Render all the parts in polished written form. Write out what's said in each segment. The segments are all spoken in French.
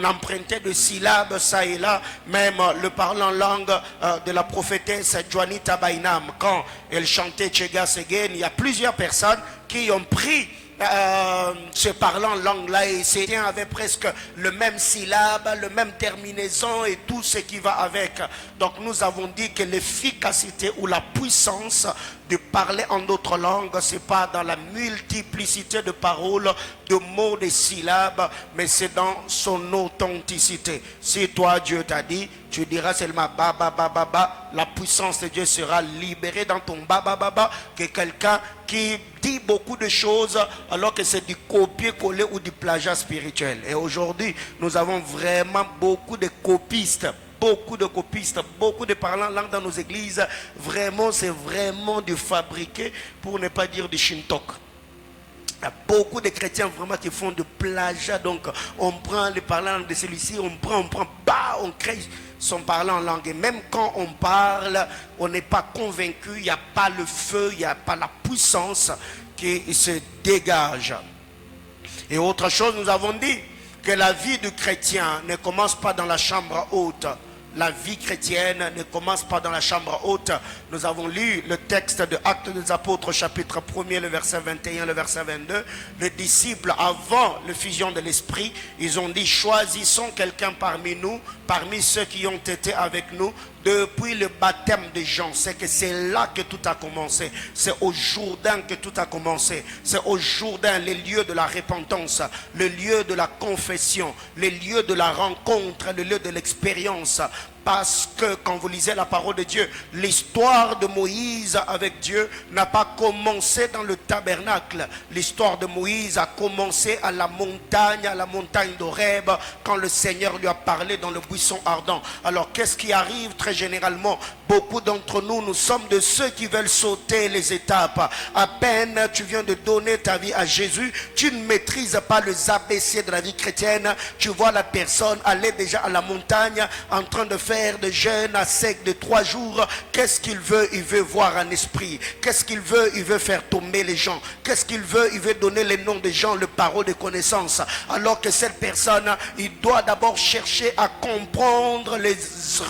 empruntait de syllabes ça et là. Même le parlant langue de la prophétesse Juanita Bainam, quand elle chantait Chega Segen, il y a plusieurs personnes qui ont pris ce parlant langue-là et c'était avec presque le même syllabe, le même terminaison et tout ce qui va avec. Donc nous avons dit que l'efficacité ou la puissance de parler en d'autres langues, c'est pas dans la multiplicité de paroles, de mots, de syllabes, mais c'est dans son authenticité. Si toi Dieu t'a dit, tu diras seulement ba ba ba ba ba, la puissance de Dieu sera libérée dans ton ba ba ba ba, que quelqu'un qui dit beaucoup de choses alors que c'est du copier-coller ou du plagiat spirituel. Et aujourd'hui, nous avons vraiment beaucoup de copistes, beaucoup de parlants langue dans nos églises. Vraiment, c'est vraiment du fabriqué, pour ne pas dire du shintok. Il y a beaucoup de chrétiens vraiment qui font de plagiat. Donc, on prend les parlants de celui-ci, on prend, bah, on crée son parlant en langue. Et même quand on parle, on n'est pas convaincu, il n'y a pas le feu, il n'y a pas la puissance qui se dégage. Et autre chose, nous avons dit que la vie du chrétien ne commence pas dans la chambre haute. La vie chrétienne ne commence pas dans la chambre haute. Nous avons lu le texte de Actes des Apôtres, chapitre 1er, le verset 21, le verset 22. Les disciples, avant le fusion de l'Esprit, ils ont dit, choisissons quelqu'un parmi nous, parmi ceux qui ont été avec nous, depuis le baptême de Jean. C'est que c'est là que tout a commencé. C'est au Jourdain que tout a commencé. C'est au Jourdain, le lieu de la repentance, le lieu de la confession, le lieu de la rencontre, le lieu de l'expérience. Parce que quand vous lisez la parole de Dieu, l'histoire de Moïse avec Dieu n'a pas commencé dans le tabernacle. L'histoire de Moïse a commencé à la montagne d'Horeb, quand le Seigneur lui a parlé dans le buisson ardent. Alors qu'est-ce qui arrive très généralement? Beaucoup d'entre nous, nous sommes de ceux qui veulent sauter les étapes. À peine tu viens de donner ta vie à Jésus, tu ne maîtrises pas les ABC de la vie chrétienne. Tu vois la personne aller déjà à la montagne en train de faire de jeûne à sec de 3 jours. Qu'est-ce qu'il veut? Il veut voir un esprit. Qu'est-ce qu'il veut? Il veut faire tomber les gens. Qu'est-ce qu'il veut? Il veut donner les noms des gens, le parole de connaissance. Alors que cette personne, il doit d'abord chercher à comprendre les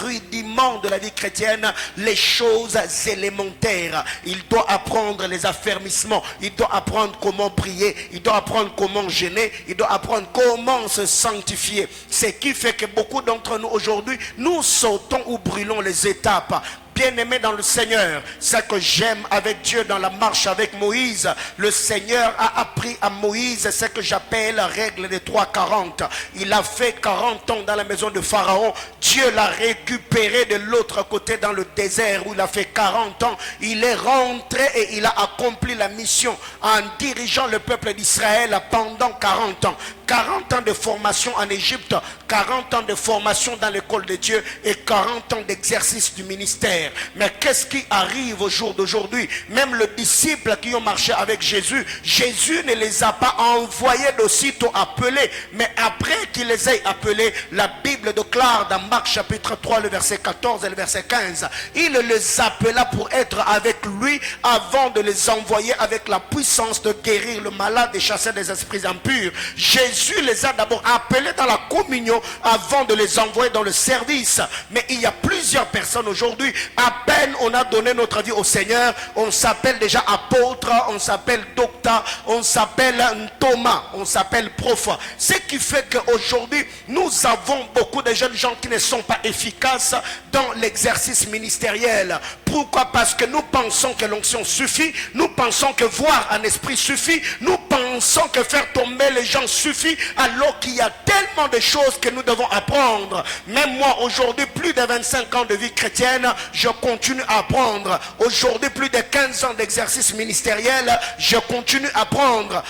rudiments de la vie chrétienne, les choses élémentaires. Il doit apprendre les affermissements. Il doit apprendre comment prier. Il doit apprendre comment jeûner. Il doit apprendre comment se sanctifier. Ce qui fait que beaucoup d'entre nous aujourd'hui, nous sautons ou brûlons les étapes. Bien-aimé dans le Seigneur, ce que j'aime avec Dieu dans la marche avec Moïse, le Seigneur a appris à Moïse ce que j'appelle la règle des 3-40. Il a fait 40 ans dans la maison de Pharaon. Dieu l'a récupéré de l'autre côté dans le désert où il a fait 40 ans. Il est rentré et il a accompli la mission en dirigeant le peuple d'Israël pendant 40 ans. 40 ans de formation en Égypte, 40 ans de formation dans l'école de Dieu et 40 ans d'exercice du ministère. Mais qu'est-ce qui arrive au jour d'aujourd'hui? Même les disciples qui ont marché avec Jésus, Jésus ne les a pas envoyés d'aussitôt appelés. Mais après qu'il les ait appelés, la Bible déclare dans Marc chapitre 3, le verset 14 et le verset 15, il les appela pour être avec lui avant de les envoyer avec la puissance de guérir le malade et chasser des esprits impurs. Jésus les a d'abord appelés dans la communion avant de les envoyer dans le service. Mais il y a plusieurs personnes aujourd'hui, à peine on a donné notre vie au Seigneur, on s'appelle déjà apôtre, on s'appelle docteur, on s'appelle Thomas, on s'appelle prof. Ce qui fait qu'aujourd'hui, nous avons beaucoup de jeunes gens qui ne sont pas efficaces dans l'exercice ministériel. Pourquoi? Parce que nous pensons que l'onction suffit, nous pensons que voir un esprit suffit, nous pensons que faire tomber les gens suffit, alors qu'il y a tellement de choses que nous devons apprendre. Même moi aujourd'hui, plus de 25 ans de vie chrétienne, je continue à apprendre. Aujourd'hui, plus de 15 ans d'exercice ministériel, je continue à apprendre.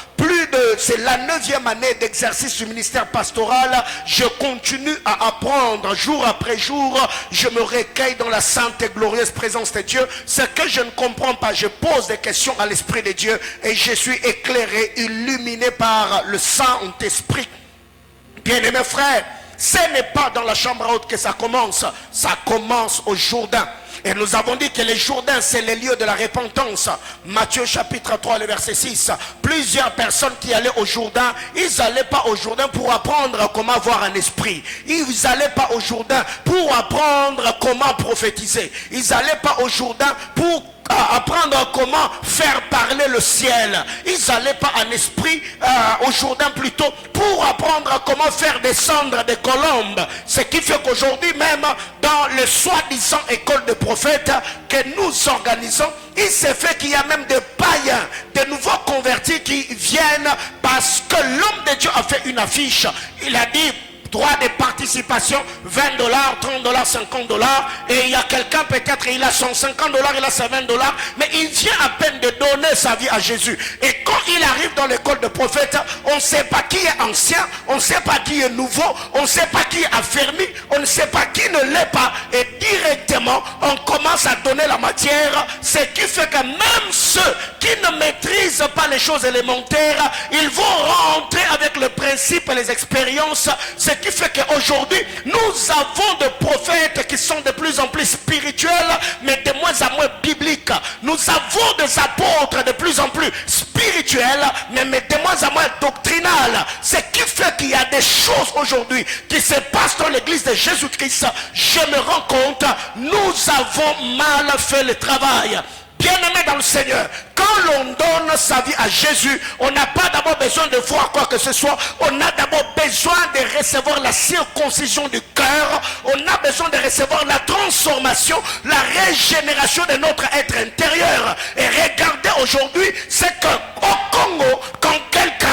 C'est la 9e année d'exercice du ministère pastoral, je continue à apprendre. Jour après jour, je me recueille dans la sainte et glorieuse présence de Dieu. Ce que je ne comprends pas, je pose des questions à l'Esprit de Dieu et je suis éclairé, illuminé par le Saint-Esprit. Bien-aimés frères, ce n'est pas dans la chambre haute que ça commence au Jourdain. Et nous avons dit que les Jourdains, c'est les lieux de la repentance. Matthieu chapitre 3, le verset 6. Plusieurs personnes qui allaient au Jourdain, ils n'allaient pas au Jourdain pour apprendre comment avoir un esprit. Ils n'allaient pas au Jourdain pour apprendre comment prophétiser. Ils n'allaient pas au Jourdain pour apprendre comment faire parler le ciel. Ils n'allaient pas en esprit au Jourdain plutôt pour apprendre comment faire descendre des colombes. Ce qui fait qu'aujourd'hui même dans les soi-disant écoles de prophètes que nous organisons, il s'est fait qu'il y a même des païens, des nouveaux convertis qui viennent parce que l'homme de Dieu a fait une affiche. Il a dit droit de participation, $20, $30, $50. Et il y a quelqu'un, peut-être, il a son $50, il a ses $20, mais il vient à peine de donner sa vie à Jésus. Et quand il arrive dans l'école de prophète, on ne sait pas qui est ancien, on ne sait pas qui est nouveau, on ne sait pas qui est affermi, on ne sait pas qui ne l'est pas. Et directement, on commence à donner la matière, ce qui fait que même ceux qui ne maîtrisent pas les choses élémentaires, ils vont rentrer avec le principe et les expériences, ce qui fait qu'aujourd'hui, nous avons des prophètes qui sont de plus en plus spirituels, mais de moins en moins bibliques. Nous avons des apôtres de plus en plus spirituels, mais de moins en moins doctrinales. Ce qui fait qu'il y a des choses aujourd'hui qui se passent dans l'église de Jésus-Christ. Je me rends compte, nous avons mal fait le travail. Bien-aimé dans le Seigneur, quand l'on donne sa vie à Jésus, on n'a pas d'abord besoin de voir quoi que ce soit. On a d'abord besoin de recevoir la circoncision du cœur. On a besoin de recevoir la transformation, la régénération de notre être intérieur. Et regardez aujourd'hui, c'est qu'au Congo, quand quelqu'un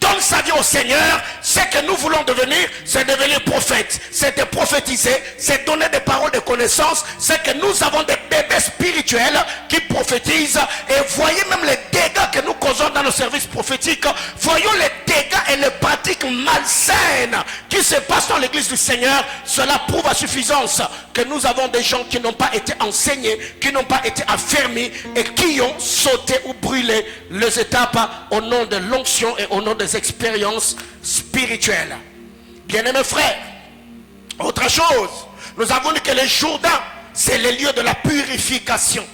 donne sa vie au Seigneur, ce que nous voulons devenir, c'est devenir prophète, c'est de prophétiser, c'est donner des paroles de connaissance, c'est que nous avons des bébés spirituels qui prophétisent. Et voyez même les dégâts que nous causons dans nos services prophétiques. Voyons les dégâts et les pratiques malsaines qui se passent dans l'église du Seigneur. Cela prouve à suffisance que nous avons des gens qui n'ont pas été enseignés, qui n'ont pas été affermis et qui ont sauté ou brûlé les étapes au nom de l'onction et au nom des expériences spirituelles. Bien-aimés frères, autre chose, nous avons dit que les Jourdains, c'est les lieux de la purification.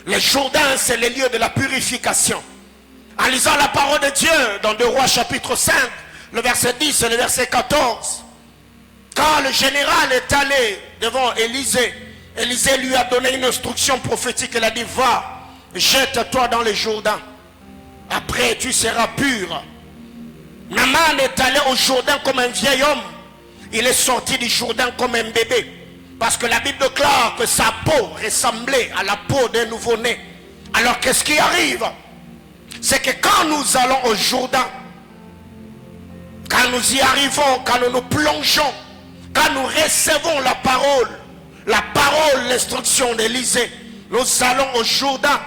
Les Jourdains, c'est les lieux de la purification. En lisant la parole de Dieu dans 2 Rois chapitre 5, le verset 10 et le verset 14, quand le général est allé devant Élisée, Élisée lui a donné une instruction prophétique. Il a dit: va, jette-toi dans les Jourdains, après tu seras pur. Naaman est allé au Jourdain comme un vieil homme. Il est sorti du Jourdain comme un bébé. Parce que la Bible déclare que sa peau ressemblait à la peau d'un nouveau-né. Alors qu'est-ce qui arrive? C'est que quand nous allons au Jourdain, quand nous y arrivons, quand nous nous plongeons, quand nous recevons la parole, l'instruction d'Élisée, nous allons au Jourdain,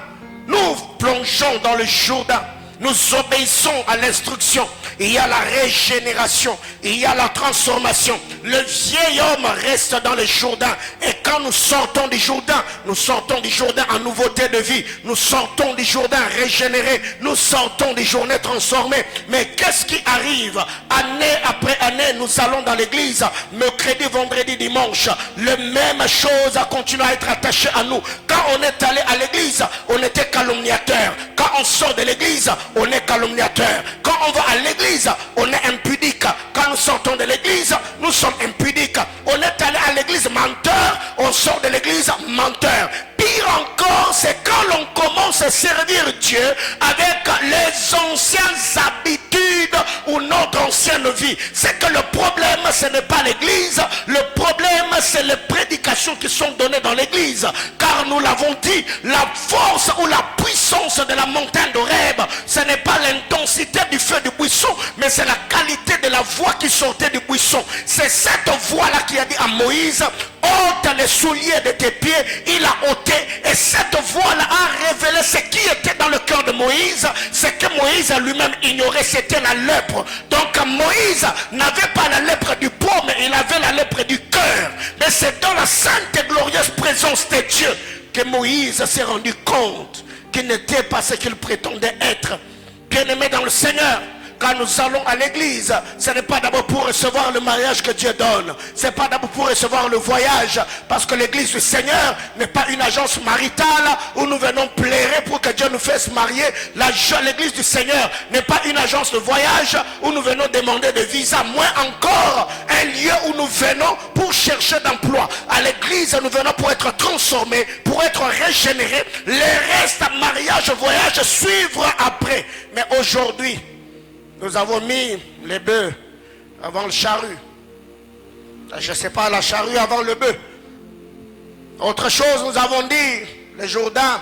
nous plongeons dans le Jourdain, nous obéissons à l'instruction. Il y a la régénération, il y a la transformation. Le vieil homme reste dans le Jourdain. Et quand nous sortons du Jourdain en nouveauté de vie. Nous sortons du Jourdain régénéré. Nous sortons du Jourdain transformé. Mais qu'est-ce qui arrive? Année après année, nous allons dans l'église. Mercredi, vendredi, dimanche. La même chose a continué à être attachée à nous. Quand on est allé à l'église, on était calomniateur. Quand on sort de l'église, on est calomniateur. Quand on va à l'église, on est impudique. Quand nous sortons de l'église, nous sommes impudiques. On est allé à l'église menteur, on sort de l'église menteur. Pire encore, c'est quand l'on commence à servir Dieu avec les anciennes habitudes ou notre ancienne vie. C'est que le problème, ce n'est pas l'église. Le problème, c'est les prédications qui sont données dans l'église. Car nous l'avons dit, la force ou la puissance de la montagne d'Horeb, ce n'est pas l'intensité du feu du buisson, mais c'est la qualité de la voix qui sortait du buisson. C'est cette voix-là qui a dit à Moïse: ôte les souliers de tes pieds. Il a ôté, et cette voix-là a révélé ce qui était dans le cœur de Moïse. Ce que Moïse lui-même ignorait, c'était la lèpre. Donc Moïse n'avait pas la lèpre du peau, mais il avait la lèpre du cœur. Mais c'est dans la sainte et glorieuse présence de Dieu que Moïse s'est rendu compte qu'il n'était pas ce qu'il prétendait être. Bien-aimé dans le Seigneur, quand nous allons à l'église, ce n'est pas d'abord pour recevoir le mariage que Dieu donne. Ce n'est pas d'abord pour recevoir le voyage. Parce que l'église du Seigneur n'est pas une agence maritale où nous venons plairer pour que Dieu nous fasse marier. L'église du Seigneur n'est pas une agence de voyage où nous venons demander de visa. Moins encore, un lieu où nous venons pour chercher d'emploi. À l'église, nous venons pour être transformés, pour être régénérés. Les restes, mariage, voyage, suivre après. Mais aujourd'hui, nous avons mis les bœufs avant le charrue. Je ne sais pas, la charrue avant le bœuf. Autre chose, nous avons dit, le Jourdain,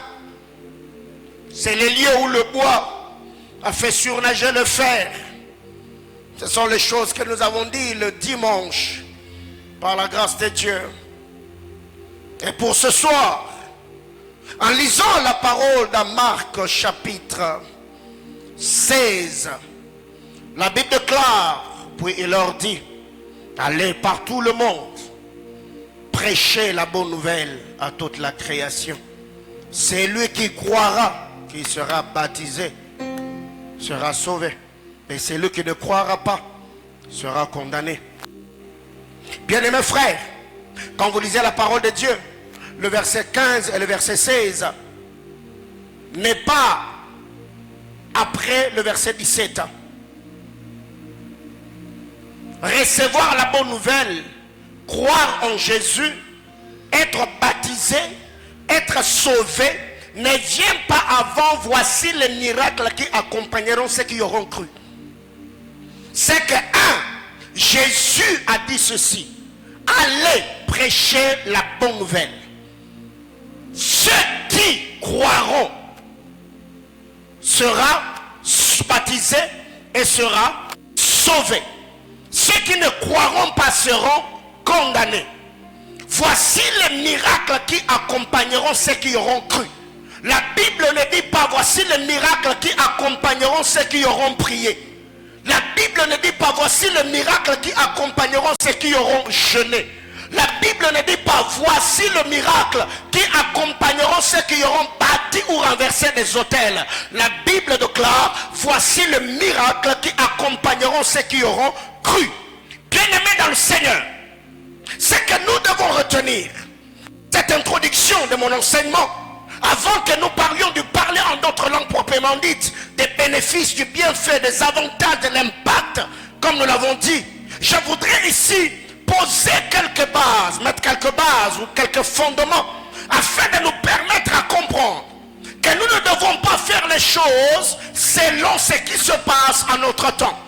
c'est les lieux où le bois a fait surnager le fer. Ce sont les choses que nous avons dit le dimanche, par la grâce de Dieu. Et pour ce soir, en lisant la parole dans Marc chapitre 16, la Bible déclare, puis il leur dit, allez par tout le monde, prêchez la bonne nouvelle à toute la création. C'est lui qui croira, qui sera baptisé, sera sauvé. Et c'est lui qui ne croira pas, sera condamné. Bien-aimés frères, quand vous lisez la parole de Dieu, le verset 15 et le verset 16 n'est pas après le verset 17. Recevoir la bonne nouvelle, croire en Jésus, être baptisé, être sauvé, ne vient pas avant. Voici les miracles qui accompagneront ceux qui auront cru. C'est que Jésus a dit ceci: allez prêcher la bonne nouvelle. Ceux qui croiront sera baptisé et sera sauvé. Ceux qui ne croiront pas seront condamnés. Voici les miracles qui accompagneront ceux qui auront cru. La Bible ne dit pas voici les miracles qui accompagneront ceux qui auront prié. La Bible ne dit pas voici les miracles qui accompagneront ceux qui auront jeûné. La Bible ne dit pas voici le miracle qui accompagneront ceux qui auront bâti ou renversé des autels. La Bible déclare voici le miracle qui accompagneront ceux qui auront cru. Bien-aimés dans le Seigneur, ce que nous devons retenir, cette introduction de mon enseignement, avant que nous parlions du parler en d'autres langues proprement dites, des bénéfices, du bienfait, des avantages, de l'impact, comme nous l'avons dit, je voudrais ici poser quelques bases, mettre quelques bases ou quelques fondements afin de nous permettre à comprendre que nous ne devons pas faire les choses selon ce qui se passe à notre temps.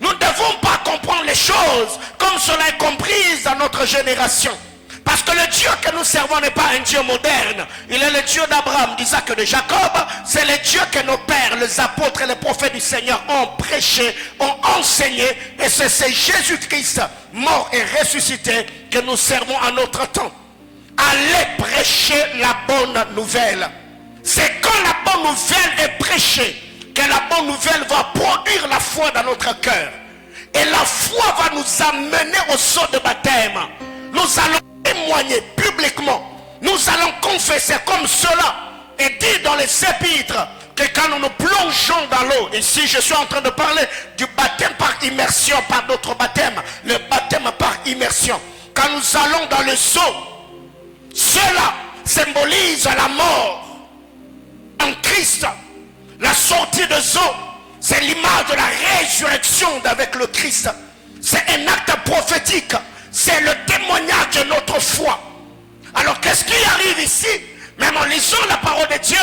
Nous ne devons pas comprendre les choses comme cela est compris dans notre génération. Parce que le Dieu que nous servons n'est pas un Dieu moderne. Il est le Dieu d'Abraham, d'Isaac et de Jacob. C'est le Dieu que nos pères, les apôtres et les prophètes du Seigneur ont prêché, ont enseigné. Et c'est Jésus-Christ, mort et ressuscité, que nous servons à notre temps. Allez prêcher la bonne nouvelle. C'est quand la bonne nouvelle est prêchée que la bonne nouvelle va produire la foi dans notre cœur. Et la foi va nous amener au saut de baptême. Nous allons témoigner publiquement. Nous allons confesser comme cela est dit dans les épîtres que quand nous nous plongeons dans l'eau, ici je suis en train de parler du baptême par immersion, par d'autres baptêmes, le baptême par immersion. Quand nous allons dans le seau, cela symbolise la mort en Christ. La sortie de eau, c'est l'image de la résurrection avec le Christ. C'est un acte prophétique. C'est le témoignage de notre foi. Alors qu'est-ce qui arrive ici? Même en lisant la parole de Dieu,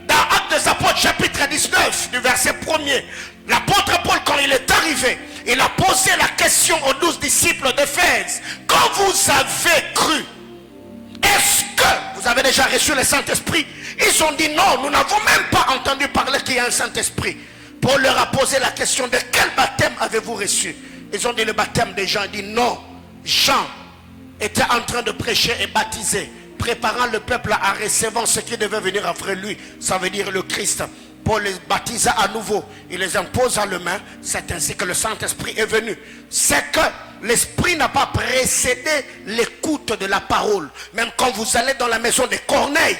dans Actes des Apôtres chapitre 19, du verset 1er, l'apôtre Paul, quand il est arrivé, il a posé la question aux 12 disciples d'Éphèse: quand vous avez cru, est-ce que vous avez déjà reçu le Saint-Esprit? Ils ont dit non, nous n'avons même pas entendu parler qu'il y a un Saint-Esprit. Paul leur a posé la question: de quel baptême avez-vous reçu? Ils ont dit le baptême des Jean. Il dit non. Jean était en train de prêcher et baptiser, préparant le peuple à recevoir ce qui devait venir après lui. Ça veut dire le Christ. Paul les baptisa à nouveau. Il les imposa les mains. C'est ainsi que le Saint-Esprit est venu. C'est que l'Esprit n'a pas précédé l'écoute de la parole. Même quand vous allez dans la maison de Corneille,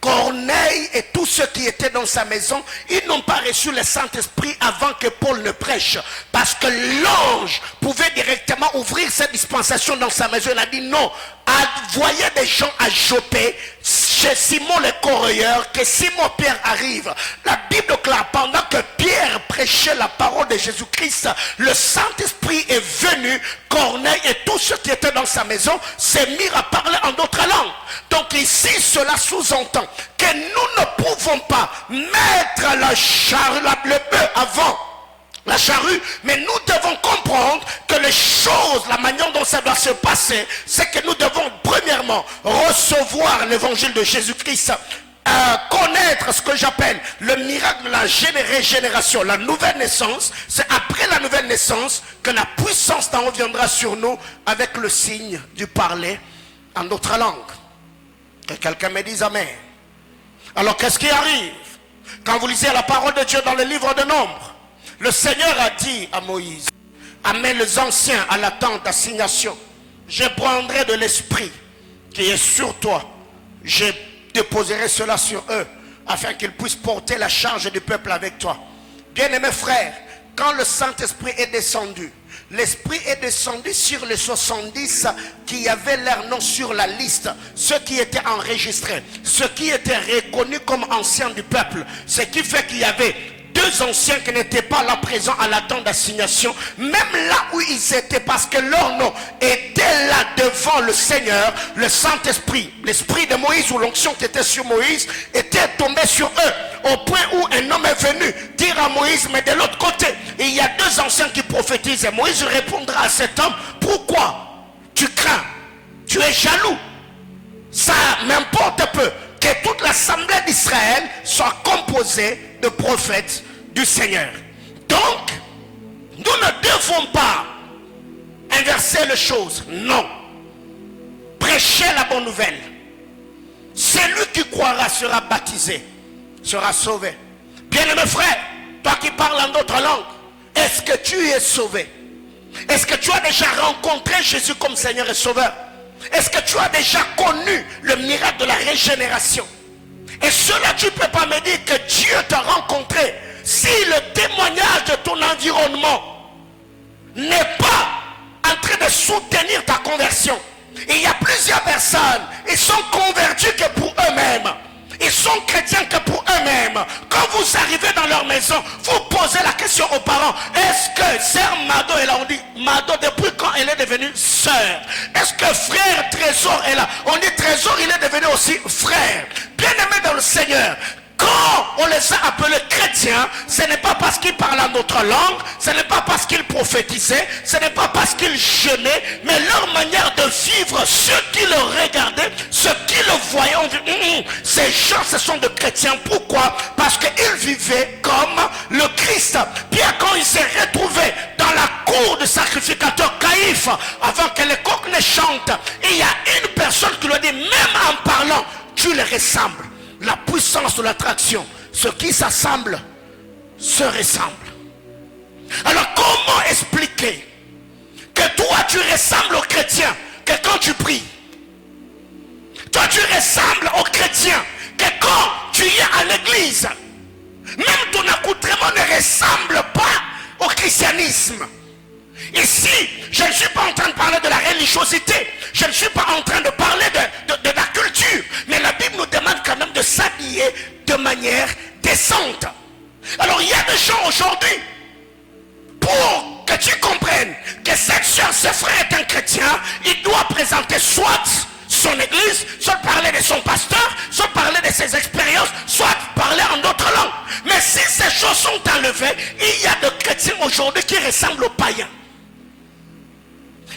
Corneille et tous ceux qui étaient dans sa maison, ils n'ont pas reçu le Saint-Esprit avant que Paul ne prêche. Parce que l'ange pouvait directement ouvrir cette dispensation dans sa maison. Il a dit non, voyez des gens à Jopé, chez Simon le Correilleur, que Simon Pierre arrive. La Bible déclare, pendant que Pierre prêchait la parole de Jésus-Christ, le Saint-Esprit est venu. Corneille et tous ceux qui étaient dans sa maison s'est mis à parler en d'autres langues. Donc ici, cela sous-entend que nous ne pouvons pas mettre le bœuf avant la charrue, mais nous devons comprendre que les choses, la manière dont ça doit se passer, c'est que nous devons premièrement recevoir l'évangile de Jésus-Christ, connaître ce que j'appelle le miracle de la régénération, la nouvelle naissance. C'est après la nouvelle naissance que la puissance d'en haut viendra sur nous avec le signe du parler en d'autres langues. Que quelqu'un me dise amen. Alors qu'est-ce qui arrive quand vous lisez la parole de Dieu dans le livre de Nombres? Le Seigneur a dit à Moïse, amène les anciens à la tente d'assignation. Je prendrai de l'esprit qui est sur toi. Je déposerai cela sur eux, afin qu'ils puissent porter la charge du peuple avec toi. Bien-aimés frères, quand le Saint-Esprit est descendu, l'Esprit est descendu sur les 70 qui avaient leur nom sur la liste, ceux qui étaient enregistrés, ceux qui étaient reconnus comme anciens du peuple. Ce qui fait qu'il y avait deux anciens qui n'étaient pas là présents à la tente d'assignation, même là où ils étaient, parce que leur nom était là devant le Seigneur. Le Saint-Esprit, l'esprit de Moïse ou l'onction qui était sur Moïse était tombé sur eux, au point où un homme est venu dire à Moïse, mais de l'autre côté il y a deux anciens qui prophétisent. Et Moïse répondra à cet homme, pourquoi tu crains, tu es jaloux? Ça m'importe peu que toute l'assemblée d'Israël soit composée de prophètes du Seigneur. Donc, nous ne devons pas inverser les choses. Non. Prêchez la bonne nouvelle. Celui qui croira sera baptisé, sera sauvé. Bien-aimé frère, toi qui parles en d'autres langues, est-ce que tu es sauvé? Est-ce que tu as déjà rencontré Jésus comme Seigneur et Sauveur? Est-ce que tu as déjà connu le miracle de la régénération? Et cela, tu ne peux pas me dire que Dieu t'a rencontré si le témoignage de ton environnement n'est pas en train de soutenir ta conversion. Et il y a plusieurs personnes, ils sont convertis que pour eux-mêmes. Ils sont chrétiens que pour eux-mêmes. Quand vous arrivez dans leur maison, vous posez la question aux parents, est-ce que sœur Mado est là? On dit, Mado, depuis quand elle est devenue sœur? Est-ce que frère Trésor est là? On dit, Trésor, il est devenu aussi frère. Bien-aimé dans le Seigneur, quand on les a appelés chrétiens, ce n'est pas parce qu'ils parlaient en notre langue, ce n'est pas parce qu'ils prophétisaient, ce n'est pas parce qu'ils jeûnaient, mais leur manière de vivre, ceux qui le regardaient, ceux qui le voyaient, on dit, ces gens, ce sont des chrétiens. Pourquoi? Parce qu'ils vivaient comme le Christ. Bien quand il s'est retrouvé dans la cour du sacrificateur Caïphe, avant que les coqs ne chantent, il y a une personne qui lui dit, même en parlant, tu les ressembles. La puissance de l'attraction, ce qui s'assemble se ressemble. Alors comment expliquer que toi tu ressembles aux chrétiens que quand tu pries? Toi tu ressembles aux chrétiens que quand tu es à l'église. Même ton accoutrement ne ressemble pas au christianisme. Ici, je ne suis pas en train de parler de la religiosité. Je ne suis pas en train de parler de la culture. Mais la Bible nous demande quand même de s'habiller de manière décente. Alors il y a des gens aujourd'hui, pour que tu comprennes que cette soeur, ce frère est un chrétien, il doit présenter soit son église, soit parler de son pasteur, soit parler de ses expériences, soit parler en d'autres langues. Mais si ces choses sont enlevées, il y a des chrétiens aujourd'hui qui ressemblent aux païens.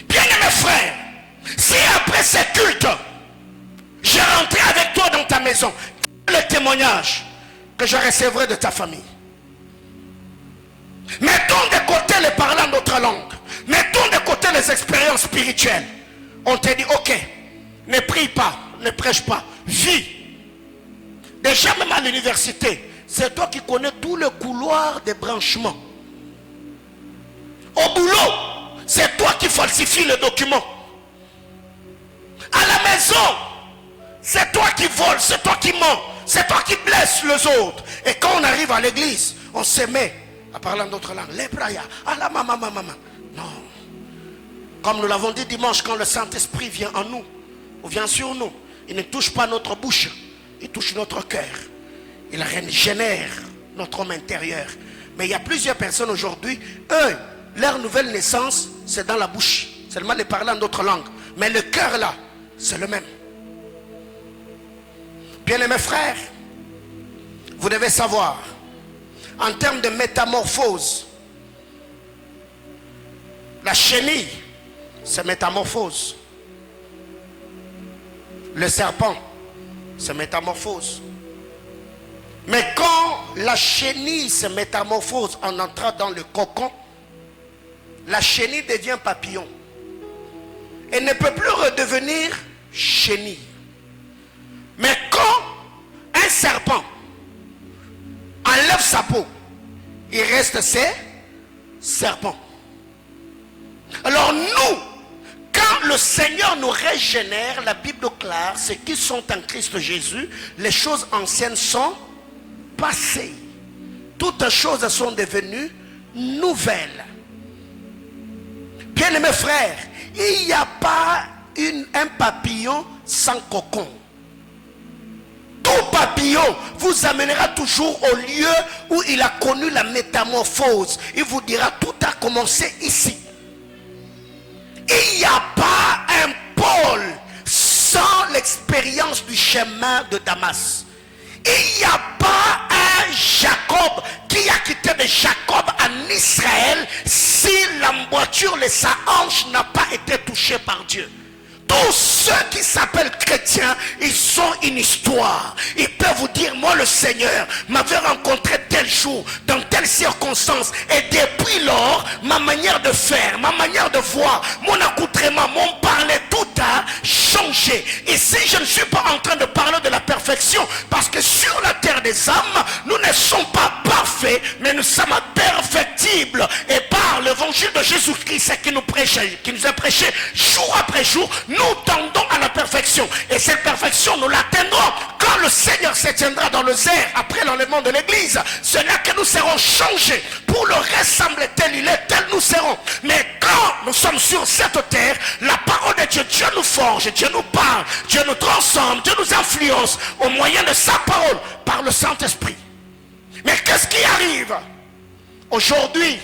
Bien-aimé frère, si après ce culte, je rentrais avec toi dans ta maison, quel est le témoignage que je recevrai de ta famille? Mettons de côté les parlants d'autres langues, mettons de côté les expériences spirituelles. On te dit, ok, ne prie pas, ne prêche pas, vis. Déjà même à l'université, c'est toi qui connais tout le couloir des branchements. Au boulot, c'est toi qui falsifies le document. À la maison, c'est toi qui voles, c'est toi qui mens. C'est toi qui blesses les autres. Et quand on arrive à l'église, on se met à parler en d'autres langues. Les braya, la maman. Non. Comme nous l'avons dit dimanche, quand le Saint-Esprit vient en nous, ou vient sur nous, il ne touche pas notre bouche, il touche notre cœur. Il régénère notre homme intérieur. Mais il y a plusieurs personnes aujourd'hui, eux, leur nouvelle naissance, c'est dans la bouche. Seulement de parler en d'autres langues. Mais le cœur là, c'est le même. Bien-aimés frères, vous devez savoir, en termes de métamorphose, la chenille se métamorphose. Le serpent se métamorphose. Mais quand la chenille se métamorphose en entrant dans le cocon, la chenille devient papillon. Elle ne peut plus redevenir chenille. Mais quand un serpent enlève sa peau, il reste ses serpents. Alors nous, quand le Seigneur nous régénère, la Bible déclare, ceux qui sont en Christ Jésus, les choses anciennes sont passées. Toutes choses sont devenues nouvelles. Bien-aimés frères, il n'y a pas un papillon sans cocon. Tout papillon vous amènera toujours au lieu où il a connu la métamorphose. Il vous dira tout a commencé ici. Il n'y a pas un Paul sans l'expérience du chemin de Damas. Il n'y a pas un Jacob qui a quitté de Jacob en Israël si l'emboîture de sa hanche n'a pas été touchée par Dieu. Tous ceux qui s'appellent chrétiens, ils ont une histoire. Ils peuvent vous dire, moi le Seigneur m'avait rencontré tel jour, dans telle circonstance. Et depuis lors, ma manière de faire, ma manière de voir, mon accoutrement, mon parler, tout a changé. Et si je ne suis pas en train de parler de la perfection, parce que sur la terre des âmes, nous ne sommes pas parfaits, mais nous sommes perfectibles. Et par l'évangile de Jésus-Christ qui nous est prêché jour après jour, nous tendons à la perfection. Et cette perfection, nous l'atteindrons quand le Seigneur se tiendra dans le air après l'enlèvement de l'église. C'est là que nous serons changés. Pour le ressembler tel il est, tel nous serons. Mais quand nous sommes sur cette terre, la parole de Dieu, Dieu nous forge, Dieu nous parle, Dieu nous transforme, Dieu nous influence au moyen de sa parole par le Saint-Esprit. Mais qu'est-ce qui arrive? Aujourd'hui,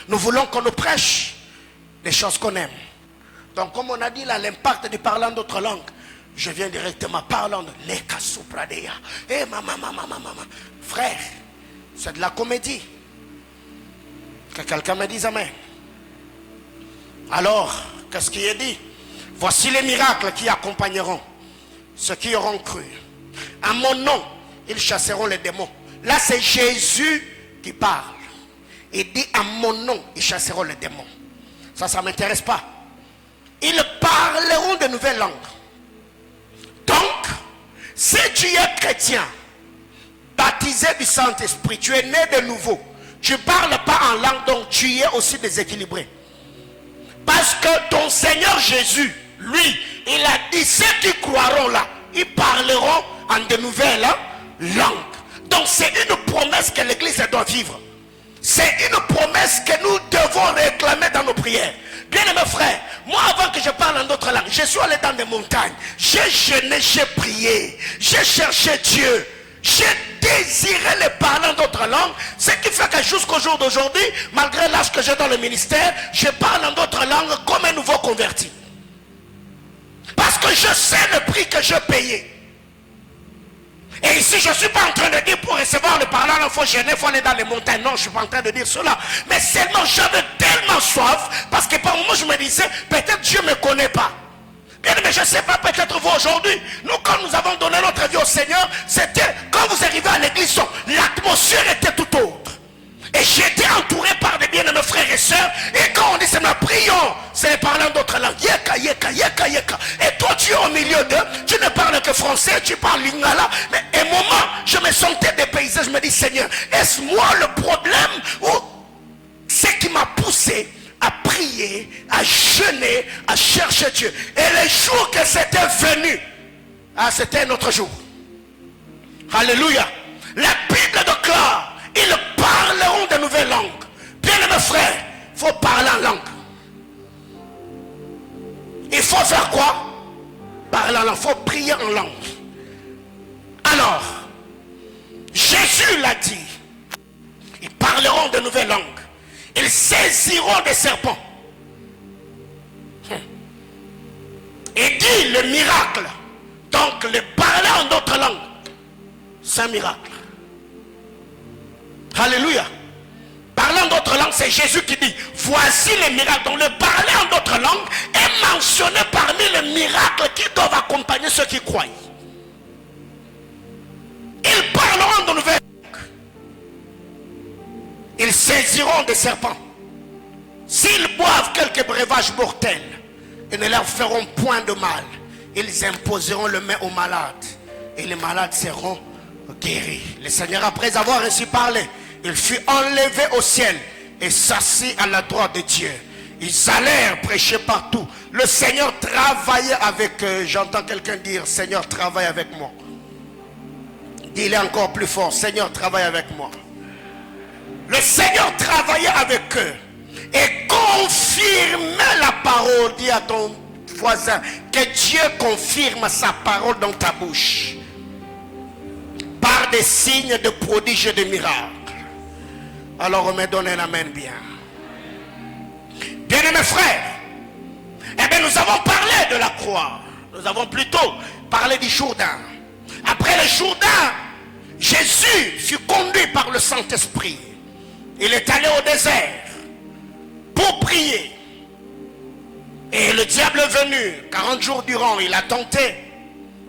nous voulons qu'on nous prêche les choses qu'on aime. Donc comme on a dit là, l'impact de parler en d'autres langues, je viens directement parlant de l'Eka Sopradeya. Eh maman. Frère, c'est de la comédie. Que quelqu'un me dise amen. Alors, qu'est-ce qui est dit? Voici les miracles qui accompagneront ceux qui auront cru. À mon nom, ils chasseront les démons. Là, c'est Jésus qui parle. Il dit à mon nom, ils chasseront les démons. Ça ne m'intéresse pas. Ils parleront de nouvelles langues. Donc, si tu es chrétien, baptisé du Saint-Esprit, tu es né de nouveau, tu ne parles pas en langue, donc tu es aussi déséquilibré. Parce que ton Seigneur Jésus, lui, il a dit, ceux qui croiront là, ils parleront en de nouvelles langues. Donc c'est une promesse que l'Église doit vivre. C'est une promesse que nous devons réclamer dans nos prières. Bien aimés frères, moi avant que je parle en d'autres langues, je suis allé dans des montagnes, j'ai jeûné, j'ai prié, j'ai cherché Dieu, j'ai désiré les parler en d'autres langues, ce qui fait que jusqu'au jour d'aujourd'hui, malgré l'âge que j'ai dans le ministère, je parle en d'autres langues comme un nouveau converti. Parce que je sais le prix que je payais. Et ici, je ne suis pas en train de dire pour recevoir le parlant, il faut gêner, il faut aller dans les montagnes. Non, je ne suis pas en train de dire cela. Mais seulement, j'avais tellement soif, parce que par moment, je me disais, peut-être Dieu ne me connaît pas. Bien, mais je ne sais pas, peut-être vous aujourd'hui. Nous, quand nous avons donné notre vie au Seigneur, c'était, quand vous arrivez à l'église, l'atmosphère était tout autre. Et j'étais entouré par des bien-aimés frères et sœurs. Et quand on dit, c'est ma prions, c'est parlant d'autres langues. Yeka. Et toi, tu es au milieu d'eux. Tu ne parles que français, tu parles lingala. Mais à un moment, je me sentais dépaysé. Je me dis, Seigneur, est-ce moi le problème ou ce qui m'a poussé à prier, à jeûner, à chercher Dieu? Et les jours que c'était venu, c'était un autre jour. Alléluia. La Bible déclare, ils parleront de nouvelles langues. Bien mes frères, il faut parler en langue. Il faut faire quoi? Parler en langue. Il faut prier en langue. Alors, Jésus l'a dit. Ils parleront de nouvelles langues. Ils saisiront des serpents. Et dit le miracle. Donc, le parler en d'autres langues, c'est un miracle. Alléluia. Parler en d'autres langues, c'est Jésus qui dit, voici les miracles. Donc, le parler en d'autres langues est mentionné parmi les miracles qui doivent accompagner ceux qui croient. Ils parleront de nouvelles langues. Ils saisiront des serpents. S'ils boivent quelques breuvages mortels, ils ne leur feront point de mal. Ils imposeront le main aux malades. Et les malades seront guéris. Le Seigneur, après avoir ainsi parlé, il fut enlevé au ciel et s'assit à la droite de Dieu. Ils allèrent prêcher partout. Le Seigneur travaillait avec eux. J'entends quelqu'un dire, Seigneur, travaille avec moi. Dis-le encore plus fort, Seigneur, travaille avec moi. Le Seigneur travaillait avec eux et confirmait la parole. Dis à ton voisin que Dieu confirme sa parole dans ta bouche par des signes de prodiges et de miracles. Alors on me donne un amen bien. Bien-aimés frères, eh bien nous avons parlé de la croix. Nous avons plutôt parlé du Jourdain. Après le Jourdain, Jésus fut conduit par le Saint-Esprit. Il est allé au désert pour prier. Et le diable est venu. 40 jours durant, il a tenté.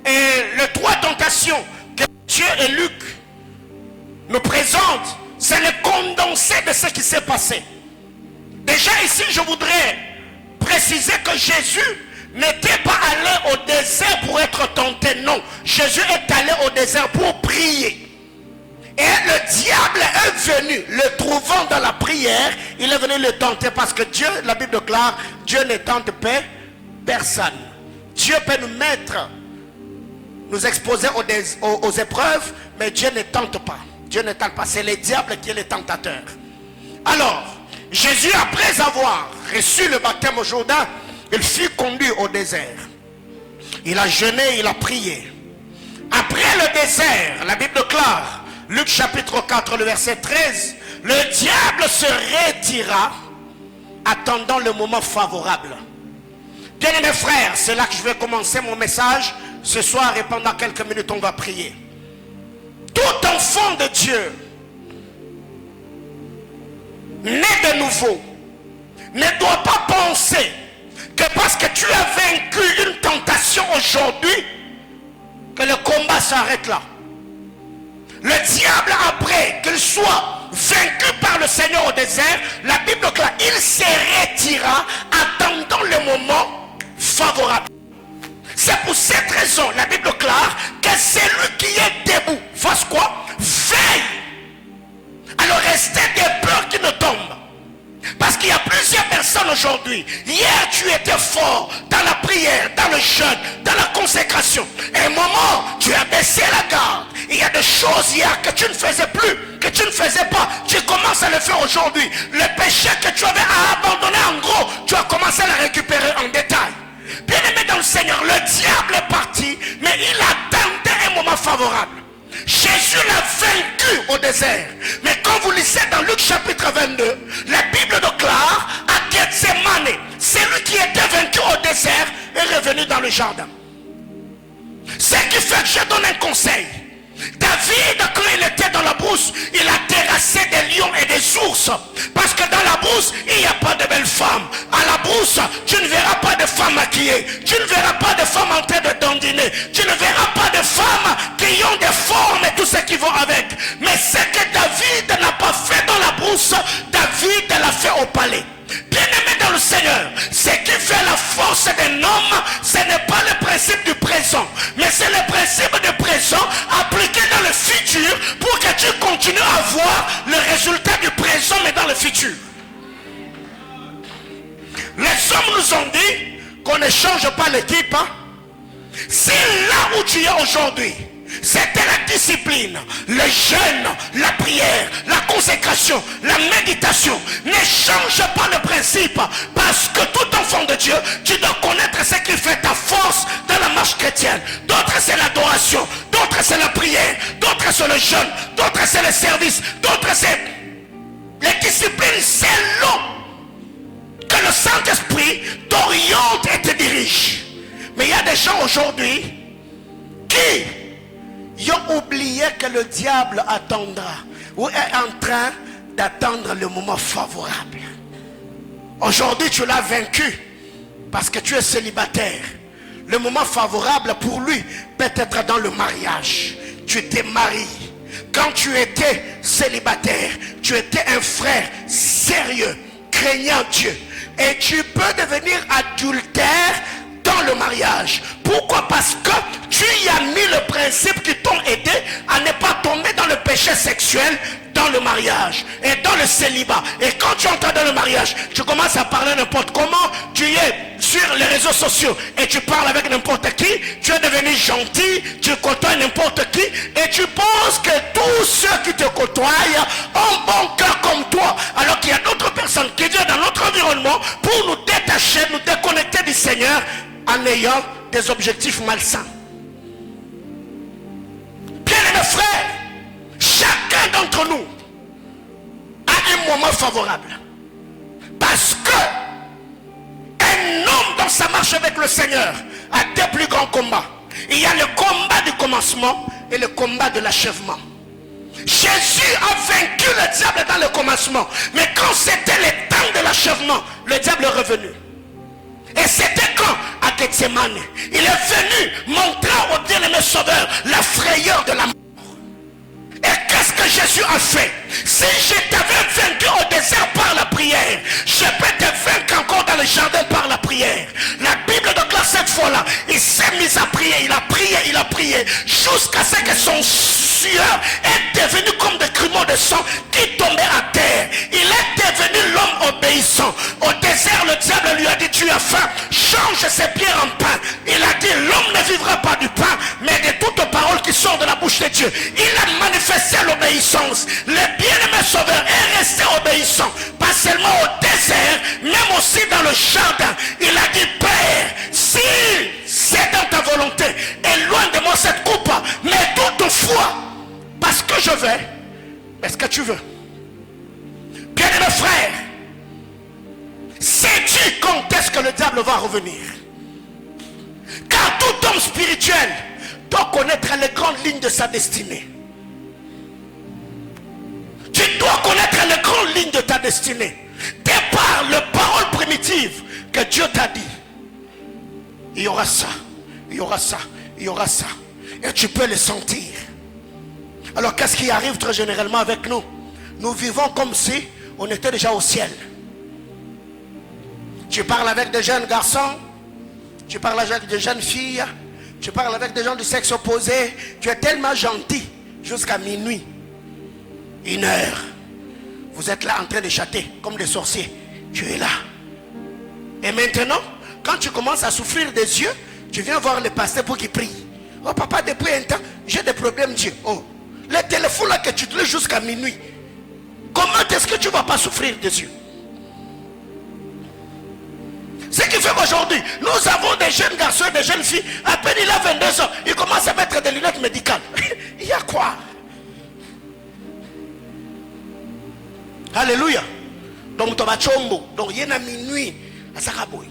Et les trois tentations que Dieu et Luc nous présentent, c'est le condensé de ce qui s'est passé. Déjà ici, je voudrais préciser que Jésus n'était pas allé au désert pour être tenté. Non, Jésus est allé au désert pour prier. Et le diable est venu, le trouvant dans la prière, il est venu le tenter parce que Dieu, la Bible déclare, Dieu ne tente pas personne. Dieu peut nous mettre, nous exposer aux épreuves, mais Dieu ne tente pas. Dieu ne tente pas, c'est le diable qui est le tentateur. Alors, Jésus, après avoir reçu le baptême au Jourdain, il fut conduit au désert. Il a jeûné, il a prié. Après le désert, la Bible déclare, Luc chapitre 4, le verset 13, le diable se retira, attendant le moment favorable. Bien mes frères, c'est là que je vais commencer mon message ce soir et pendant quelques minutes on va prier. Tout enfant de Dieu, né de nouveau, ne doit pas penser que parce que tu as vaincu une tentation aujourd'hui, que le combat s'arrête là. Le diable, après qu'il soit vaincu par le Seigneur au désert, la Bible déclare, il se retira attendant le moment favorable. C'est pour cette raison, la Bible déclare que celui qui est debout, fasse quoi? Veille. Alors restez des peurs qui ne tombent. Parce qu'il y a plusieurs personnes aujourd'hui. Hier tu étais fort dans la prière, dans le jeûne, dans la consécration. Et à un moment, tu as baissé la garde. Il y a des choses hier que tu ne faisais plus, que tu ne faisais pas. Tu commences à le faire aujourd'hui. Le péché que tu avais abandonné en gros, tu as commencé à le récupérer en détail. Bien aimé dans le Seigneur, le diable est parti, mais il attendait un moment favorable. Jésus l'a vaincu au désert. Mais quand vous lisez dans Luc chapitre 22, la Bible déclare à Gethsemane, celui qui était vaincu au désert est revenu dans le jardin. Ce qui fait que je donne un conseil. David, quand il était dans la brousse, il a terrassé des lions et des ours. Parce que dans la brousse, il n'y a pas de belles femmes. À la brousse, tu ne verras pas de femmes maquillées. Tu ne verras pas de femmes en train de dandiner. Tu ne verras pas de femmes qui ont des formes et tout ce qui va avec. Mais ce que David n'a pas fait dans la brousse, David l'a fait au palais. Bien-aimé dans le Seigneur, ce qui fait la force d'un homme, ce n'est pas le principe du présent, mais c'est le principe du présent appliqué dans le futur pour que tu continues à voir le résultat du présent mais dans le futur. Les hommes nous ont dit qu'on ne change pas l'équipe. Si là où tu es aujourd'hui, c'était la discipline, discipline, le jeûne, la prière, la consécration, la méditation ne change pas le principe, parce que tout enfant de Dieu, tu dois connaître ce qui fait ta force dans la marche chrétienne. D'autres c'est l'adoration, d'autres c'est la prière, d'autres c'est le jeûne, d'autres c'est le service, d'autres c'est les disciplines. C'est long que le Saint-Esprit t'oriente et te dirige. Mais il y a des gens aujourd'hui qui ont oublié que le diable attendra ou est en train d'attendre le moment favorable. Aujourd'hui tu l'as vaincu parce que tu es célibataire. Le moment favorable pour lui peut être dans le mariage. Tu t'es marié. Quand tu étais célibataire, tu étais un frère sérieux, craignant Dieu. Et tu peux devenir adultère dans le mariage. Pourquoi? Parce que tu y as mis le principe qui t'ont aidé à ne pas tomber dans le péché sexuel dans le mariage et dans le célibat. Et quand tu entres dans le mariage, tu commences à parler n'importe comment. Tu es sur les réseaux sociaux et tu parles avec n'importe qui. Tu es devenu gentil, tu côtoies n'importe qui et tu penses que tous ceux qui te côtoient ont bon cœur comme toi, alors qu'il y a d'autres personnes qui viennent dans notre environnement pour nous détacher, nous déconnecter du Seigneur en ayant des objectifs malsains. Bien-aimés frères, chacun d'entre nous a un moment favorable, parce que un homme dans sa marche avec le Seigneur a deux plus grands combats. Il y a le combat du commencement et le combat de l'achèvement. Jésus a vaincu le diable dans le commencement, mais quand c'était le temps de l'achèvement, le diable est revenu. Et c'était quand? À Gethsemane. Il est venu montrer au bien-aimé Sauveur la frayeur de la mort. Et qu'est-ce que Jésus a fait? Si je t'avais vaincu au désert par la prière, je peux te vaincre encore dans le jardin par la prière. La Bible déclare cette fois-là, il s'est mis à prier, il a prié, jusqu'à ce que son sueur est devenu comme des grumeaux de sang qui tombaient à terre. Il est devenu l'homme obéissant. Au désert, le diable lui a dit, tu as faim, change ces pierres en pain. Il a dit, l'homme ne vivra pas du pain, mais de toute parole qui sort de la bouche de Dieu. Il a manifesté l'obéissance. Le bien-aimé Sauveur est resté obéissant, pas seulement au désert, même aussi dans le jardin. Il a dit, Père, si c'est dans ta volonté, éloigne de moi cette coupe, mais toutefois, parce que je vais, est-ce que tu veux? Bien-aimé frère, sais-tu quand est-ce que le diable va revenir? Car tout homme spirituel doit connaître les grandes lignes de sa destinée. Tu dois connaître les grandes lignes de ta destinée. De par les paroles primitives que Dieu t'a dit. Il y aura ça, il y aura ça, il y aura ça. Et tu peux le sentir. Alors qu'est-ce qui arrive très généralement avec nous? Nous vivons comme si on était déjà au ciel. Tu parles avec des jeunes garçons, tu parles avec des jeunes filles, tu parles avec des gens du sexe opposé. Tu es tellement gentil jusqu'à minuit, 1 heure. Vous êtes là en train de chatter comme des sorciers. Tu es là. Et maintenant, quand tu commences à souffrir des yeux, tu viens voir le pasteur pour qu'il prie. Oh papa, depuis un temps, j'ai des problèmes Dieu. Oh, le téléphone là que tu te laisses jusqu'à minuit. Comment est-ce que tu ne vas pas souffrir des yeux? Ce qui fait qu'aujourd'hui, nous avons des jeunes garçons et des jeunes filles, à peine il a 22 ans, ils commencent à mettre des lunettes médicales. Il y a quoi? Alléluia. Donc tu vas chombo. Donc il y a minuit à Saraboui.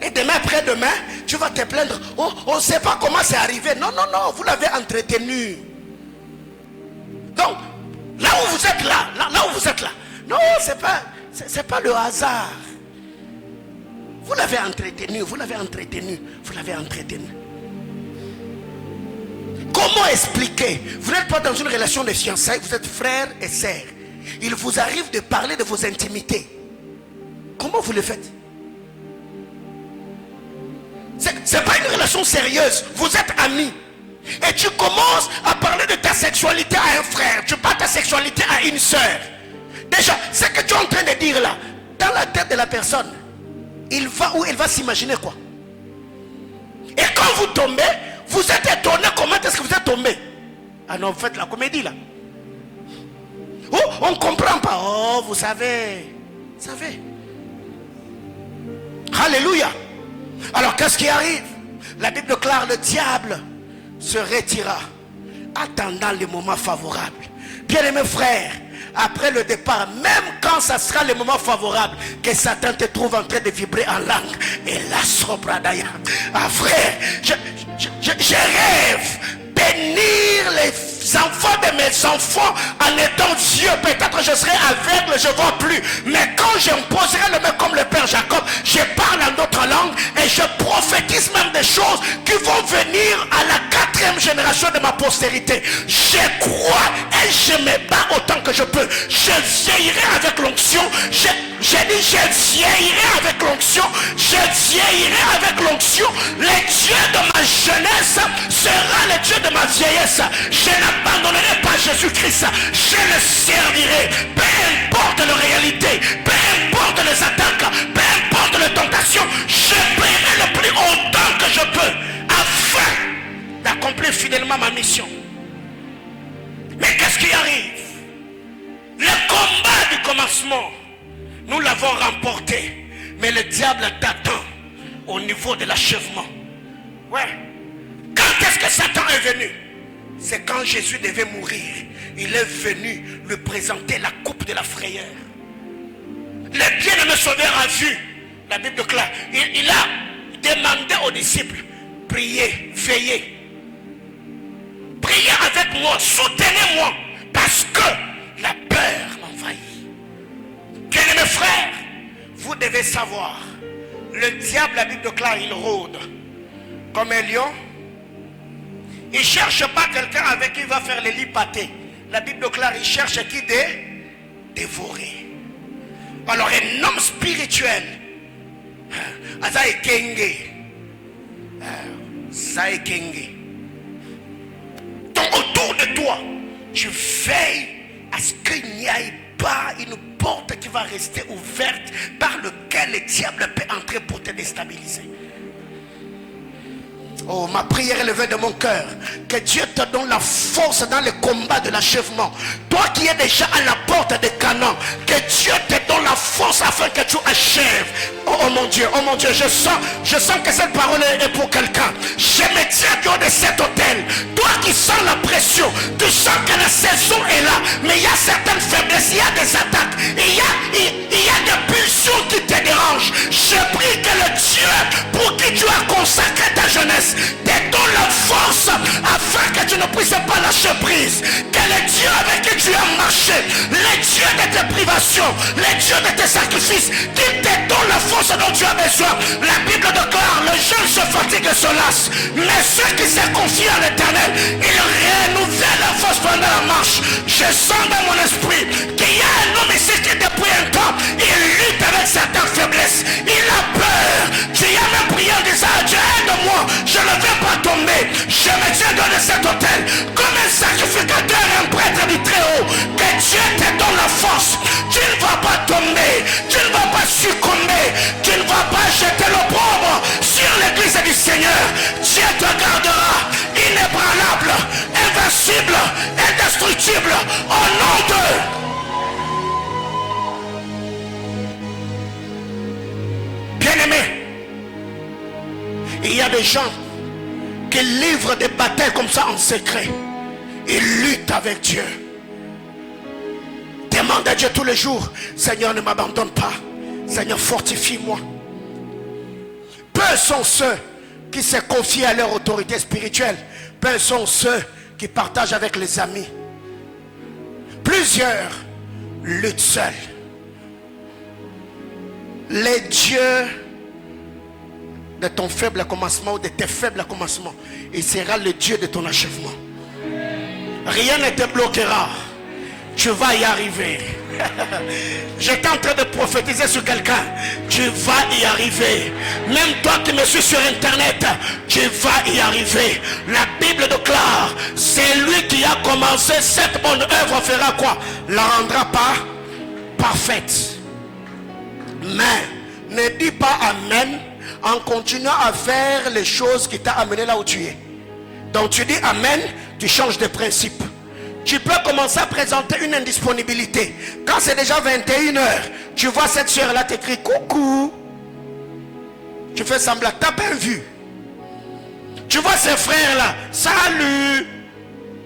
Et demain, après-demain, tu vas te plaindre. Oh, on ne sait pas comment c'est arrivé. Non, non, non, vous l'avez entretenu. Donc, là où vous êtes là, là où vous êtes là. Non, c'est pas le hasard. Vous l'avez entretenu, vous l'avez entretenu, vous l'avez entretenu. Comment expliquer? Vous n'êtes pas dans une relation de fiançailles, vous êtes frère et sœur. Il vous arrive de parler de vos intimités. Comment vous le faites? C'est pas une relation sérieuse. Vous êtes amis. Et tu commences à parler de ta sexualité à un frère. Tu parles de ta sexualité à une sœur. Déjà, ce que tu es en train de dire là, dans la tête de la personne, il va ou elle va s'imaginer quoi? Et quand vous tombez, vous êtes étonné comment est-ce que vous êtes Ah non, vous faites la comédie là. Oh, on ne comprend pas. Oh, vous savez. Vous savez. Alléluia. Alors qu'est-ce qui arrive? La Bible déclare le diable se retira, attendant les moments favorables. Bien-aimés frères, après le départ, même quand ça sera le moment favorable, que Satan te trouve en train de vibrer en langue, et là, sobradaya. Ah frère, je rêve bénir les enfants de mes enfants en étant Dieu. Peut-être je serai aveugle, je ne vois plus. Mais quand j'imposerai le main comme le Père Jacob, je parle en d'autres langues et je prophétise même des choses qui vont venir à la 4e génération de ma postérité. Je crois et je me bats autant que je peux. Je vieillirai avec l'onction. J'ai dit je vieillirai avec l'onction. Je vieillirai avec l'onction. Le Dieu de ma jeunesse sera le Dieu de ma vieillesse. Je n'abandonnerai pas Jésus-Christ. Je le servirai. Peu importe la réalité, peu importe les attaques, peu importe les tentations, je paierai le plus autant que je peux afin d'accomplir fidèlement ma mission. Mais qu'est-ce qui arrive? Le combat du commencement, nous l'avons remporté, mais le diable t'attend au niveau de l'achèvement. Ouais. Quand est-ce que Satan est venu? C'est quand Jésus devait mourir. Il est venu lui présenter la coupe de la frayeur. Le bien-aimé sauveur a vu, la Bible déclare, il a demandé aux disciples, priez, veillez. Priez avec moi, soutenez-moi, parce que la peur m'envahit. Bien-aimés frères, vous devez savoir, le diable, la Bible déclare, il rôde comme un lion. Il ne cherche pas quelqu'un avec qui il va faire les lits pâtés. La Bible déclare, il cherche qui dévorer. Alors un homme spirituel, Azaï Kenge, donc autour de toi, tu veilles à ce qu'il n'y ait pas une porte qui va rester ouverte par laquelle le diable peut entrer pour te déstabiliser. Oh, ma prière est levée de mon cœur. Que Dieu te donne la force dans le combat de l'achèvement. Toi qui es déjà à la porte de Canaan, que Dieu te donne la force afin que tu achèves. Oh mon Dieu, je sens que cette parole est pour quelqu'un. Je me tiens du haut de cet hôtel. Toi qui sens la pression, tu sens que la saison est là, mais il y a certaines faiblesses, il y a des attaques, il y a des pulsions qui te dérangent. Je prie que le Dieu pour qui tu as consacré ta jeunesse te donne la force afin que tu ne puisses pas lâcher prise. Que le Dieu avec qui tu as marché, le Dieu de tes privations, le Dieu de tes sacrifices, qu'il te donne la force dont tu as besoin. La Bible déclare, le jeune se fatigue et se lasse, mais ceux qui se confient à l'Éternel, ils renouvellent la force pendant la marche. Je sens dans mon esprit qu'il y a un homme ici qui depuis un temps, il lutte avec certaines faiblesses, il a peur. Tu y as même prié en disant, Dieu aide-moi, je ne vais pas tomber. Je me tiens dans cet hôtel comme un sacrificateur et un prêtre du Très-Haut. Que Dieu te donne la force. Tu ne vas pas tomber, tu ne vas pas succomber, tu ne vas pas jeter l'opprobre sur l'église du Seigneur. Dieu te gardera inébranlable, invincible, indestructible au nom de... Bien-aimés, il y a des gens qui livrent des batailles comme ça en secret. Ils luttent avec Dieu. Demande à Dieu tous les jours, Seigneur, ne m'abandonne pas. Seigneur, fortifie-moi. Peu sont ceux qui se confient à leur autorité spirituelle. Peu sont ceux qui partagent avec les amis. Plusieurs luttent seuls. Les dieux de ton faible commencement ou de tes faibles commencements, il sera le Dieu de ton achèvement. Rien ne te bloquera. Tu vas y arriver. J'étais en train de prophétiser sur quelqu'un. Tu vas y arriver. Même toi qui me suis sur internet, tu vas y arriver. La Bible déclare, c'est lui qui a commencé cette bonne œuvre fera quoi? La rendra pas parfaite. Mais ne dis pas amen en continuant à faire les choses qui t'ont amené là où tu es. Donc tu dis amen, tu changes de principe. Tu peux commencer à présenter une indisponibilité. Quand c'est déjà 21 h, tu vois cette soeur-là t'écrit coucou. Tu fais semblant, tu n'as pas vu. Tu vois ces frères-là, salut.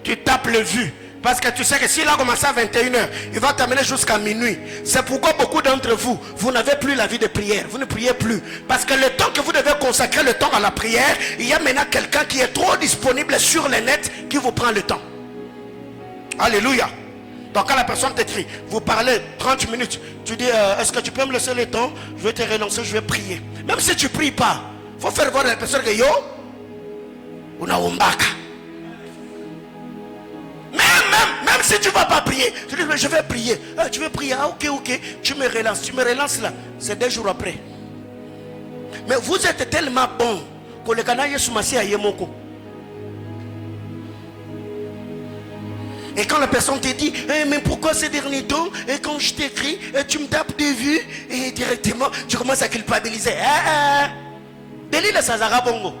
Tu tapes le vu. Parce que tu sais que s'il a commencé à 21 h, il va t'amener jusqu'à minuit. C'est pourquoi beaucoup d'entre vous, vous n'avez plus la vie de prière. Vous ne priez plus. Parce que le temps que vous devez consacrer le temps à la prière, il y a maintenant quelqu'un qui est trop disponible sur le net qui vous prend le temps. Alléluia. Donc quand la personne t'écrit, vous parlez 30 minutes, tu dis, est-ce que tu peux me laisser le temps? Je vais te relancer, je vais prier. Même si tu ne pries pas, il faut faire voir à la personne que yo, on a umbaka. Même si tu ne vas pas prier, tu dis, mais je vais prier. Ah, tu veux prier, ah, ok, tu me relances là, c'est 2 jours après. Mais vous êtes tellement bon que le canal est soumassi à Yemoko. Et quand la personne te dit, mais pourquoi ces derniers temps, et quand je t'écris, tu me tapes des vues, et directement, tu commences à culpabiliser. Délit le Sazara Bongo.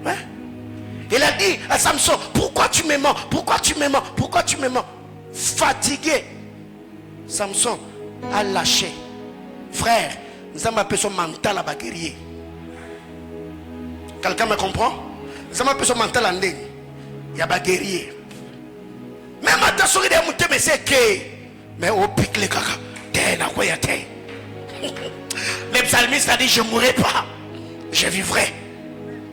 Hein? Il a dit à Samson, pourquoi tu me mens? Pourquoi tu me mens? Pourquoi tu me mens? Fatigué, Samson a lâché. Frère, nous avons appelé son mental à guerrier. Quelqu'un me comprend? Nous avons appelé son mental à ndé. Il y a un guerrier. Même attention, il y a mais c'est que. Mais au pic les caca. Le psalmiste a dit, je ne mourrai pas. Je vivrai.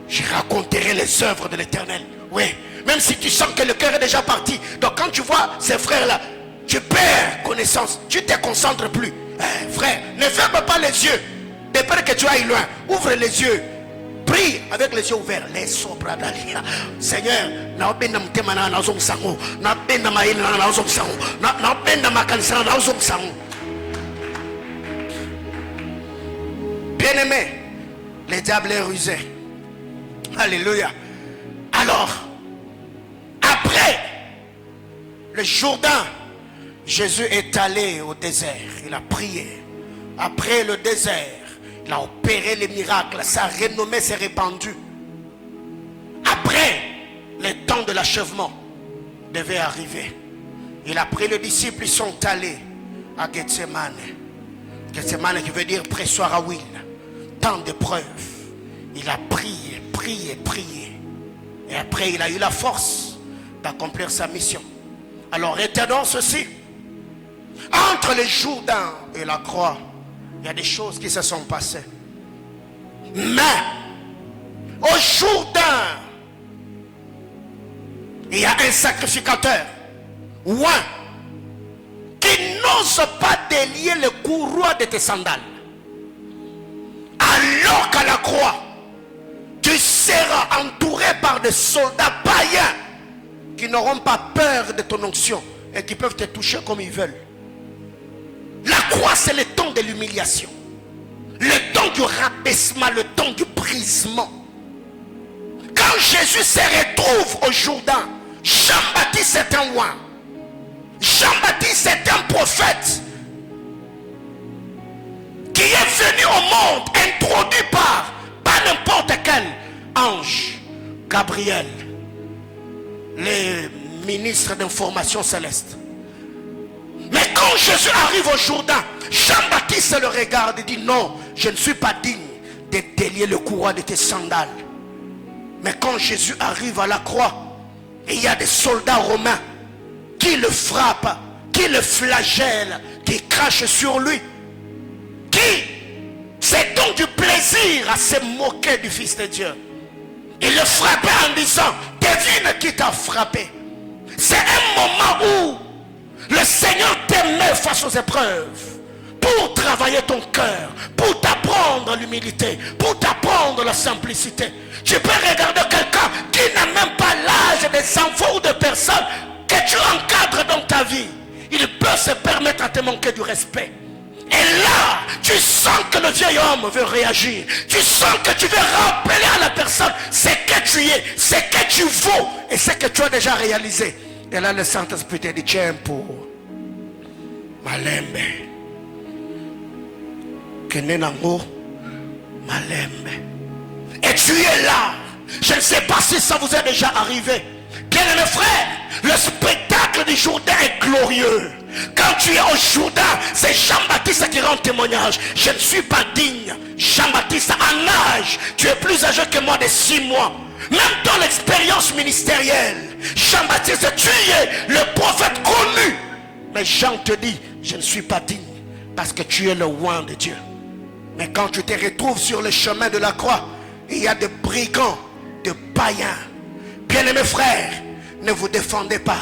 Je raconterai les œuvres de l'Éternel. Oui. Même si tu sens que le cœur est déjà parti. Donc quand tu vois ces frères-là, tu perds connaissance. Tu ne te concentres plus. Frère, ne ferme pas les yeux. De peur que tu ailles loin. Ouvre les yeux. Prie avec les yeux ouverts. Les sobra d'alia. Seigneur, bien-aimé, le diable est rusé. Alléluia. Alors, après le Jourdain, Jésus est allé au désert. Il a prié. Après le désert, il a opéré les miracles. Sa renommée s'est répandue. Après, le temps de l'achèvement devait arriver. Il a pris les disciples, ils sont allés à Gethsemane. Gethsemane qui veut dire pressoir à huile. Tant d'épreuves. Il a prié. Et après, il a eu la force d'accomplir sa mission. Alors, retenons ceci. Entre le Jourdain et la croix, il y a des choses qui se sont passées. Mais, au Jourdain, il y a un sacrificateur, ouin, qui n'ose pas délier le courroie de tes sandales. Alors qu'à la croix, tu seras entouré par des soldats païens qui n'auront pas peur de ton onction et qui peuvent te toucher comme ils veulent. La croix, c'est le temps de l'humiliation, le temps du rabaissement, le temps du brisement. Quand Jésus se retrouve au Jourdain, Jean-Baptiste est un roi. Jean-Baptiste est un prophète qui est venu au monde introduit par pas n'importe quel ange, Gabriel, le ministre d'information céleste. Mais quand Jésus arrive au Jourdain, Jean-Baptiste le regarde et dit, non, je ne suis pas digne de délier le courroie de tes sandales. Mais quand Jésus arrive à la croix, il y a des soldats romains qui le frappent, qui le flagellent, qui crachent sur lui, qui c'est donc du plaisir à se moquer du Fils de Dieu. Il le frappait en disant, devine qui t'a frappé. C'est un moment où le Seigneur t'aimait face aux épreuves pour travailler ton cœur, pour t'apprendre l'humilité, pour t'apprendre la simplicité. Tu peux regarder quelqu'un qui n'a même pas l'âge des enfants ou de personnes que tu encadres dans ta vie. Il peut se permettre à te manquer du respect. Et là, tu sens que le vieil homme veut réagir. Tu sens que tu veux rappeler à la personne ce que tu es, ce que tu vaux et ce que tu as déjà réalisé. Et là, le Saint-Esprit te dit, tiens pour Malembe. Kenenango Malembe. Et tu es là. Je ne sais pas si ça vous est déjà arrivé. Bien-aimés frères, le spectacle du Jourdain est glorieux. Quand tu es au Jourdain, c'est Jean-Baptiste qui rend témoignage. Je ne suis pas digne. Jean-Baptiste, en âge, tu es plus âgé que moi de 6 mois. Même dans l'expérience ministérielle, Jean-Baptiste, tu es le prophète connu. Mais Jean te dit, je ne suis pas digne parce que tu es le oint de Dieu. Mais quand tu te retrouves sur le chemin de la croix, il y a des brigands, des païens. Bien-aimés frères, ne vous défendez pas.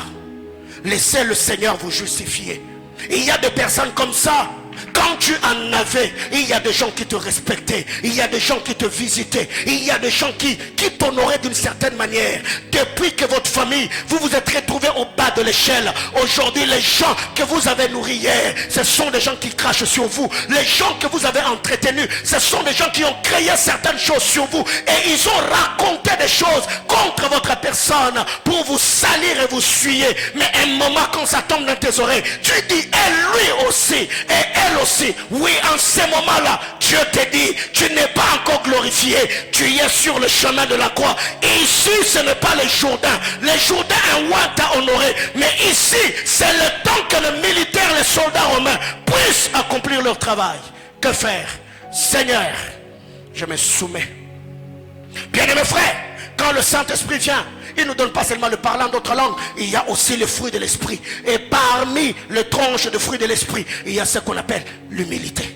Laissez le Seigneur vous justifier. Il y a des personnes comme ça. Quand tu en avais, il y a des gens qui te respectaient. Il y a des gens qui te visitaient. Il y a des gens qui t'honoraient d'une certaine manière. Depuis que votre famille, vous vous êtes retrouvés au bas de l'échelle. Aujourd'hui, les gens que vous avez nourris hier, ce sont des gens qui crachent sur vous. Les gens que vous avez entretenus, ce sont des gens qui ont créé certaines choses sur vous. Et ils ont raconté des choses contre votre personne pour vous salir et vous suyer. Mais un moment, quand ça tombe dans tes oreilles, tu dis, et lui aussi, et elle aussi. Oui, en ce moment-là, Dieu te dit, tu n'es pas encore glorifié. Tu es sur le chemin de la croix. Et ici, ce n'est pas les Jourdains. Les Jourdains, un roi t'a honoré. Mais ici, c'est le temps que les militaires, les soldats romains puissent accomplir leur travail. Que faire? Seigneur, je me soumets. Bien-aimés frères, quand le Saint-Esprit vient, il ne nous donne pas seulement le parlant d'autres langues, il y a aussi le fruit de l'esprit. Et parmi les tranches de fruits de l'esprit, il y a ce qu'on appelle l'humilité.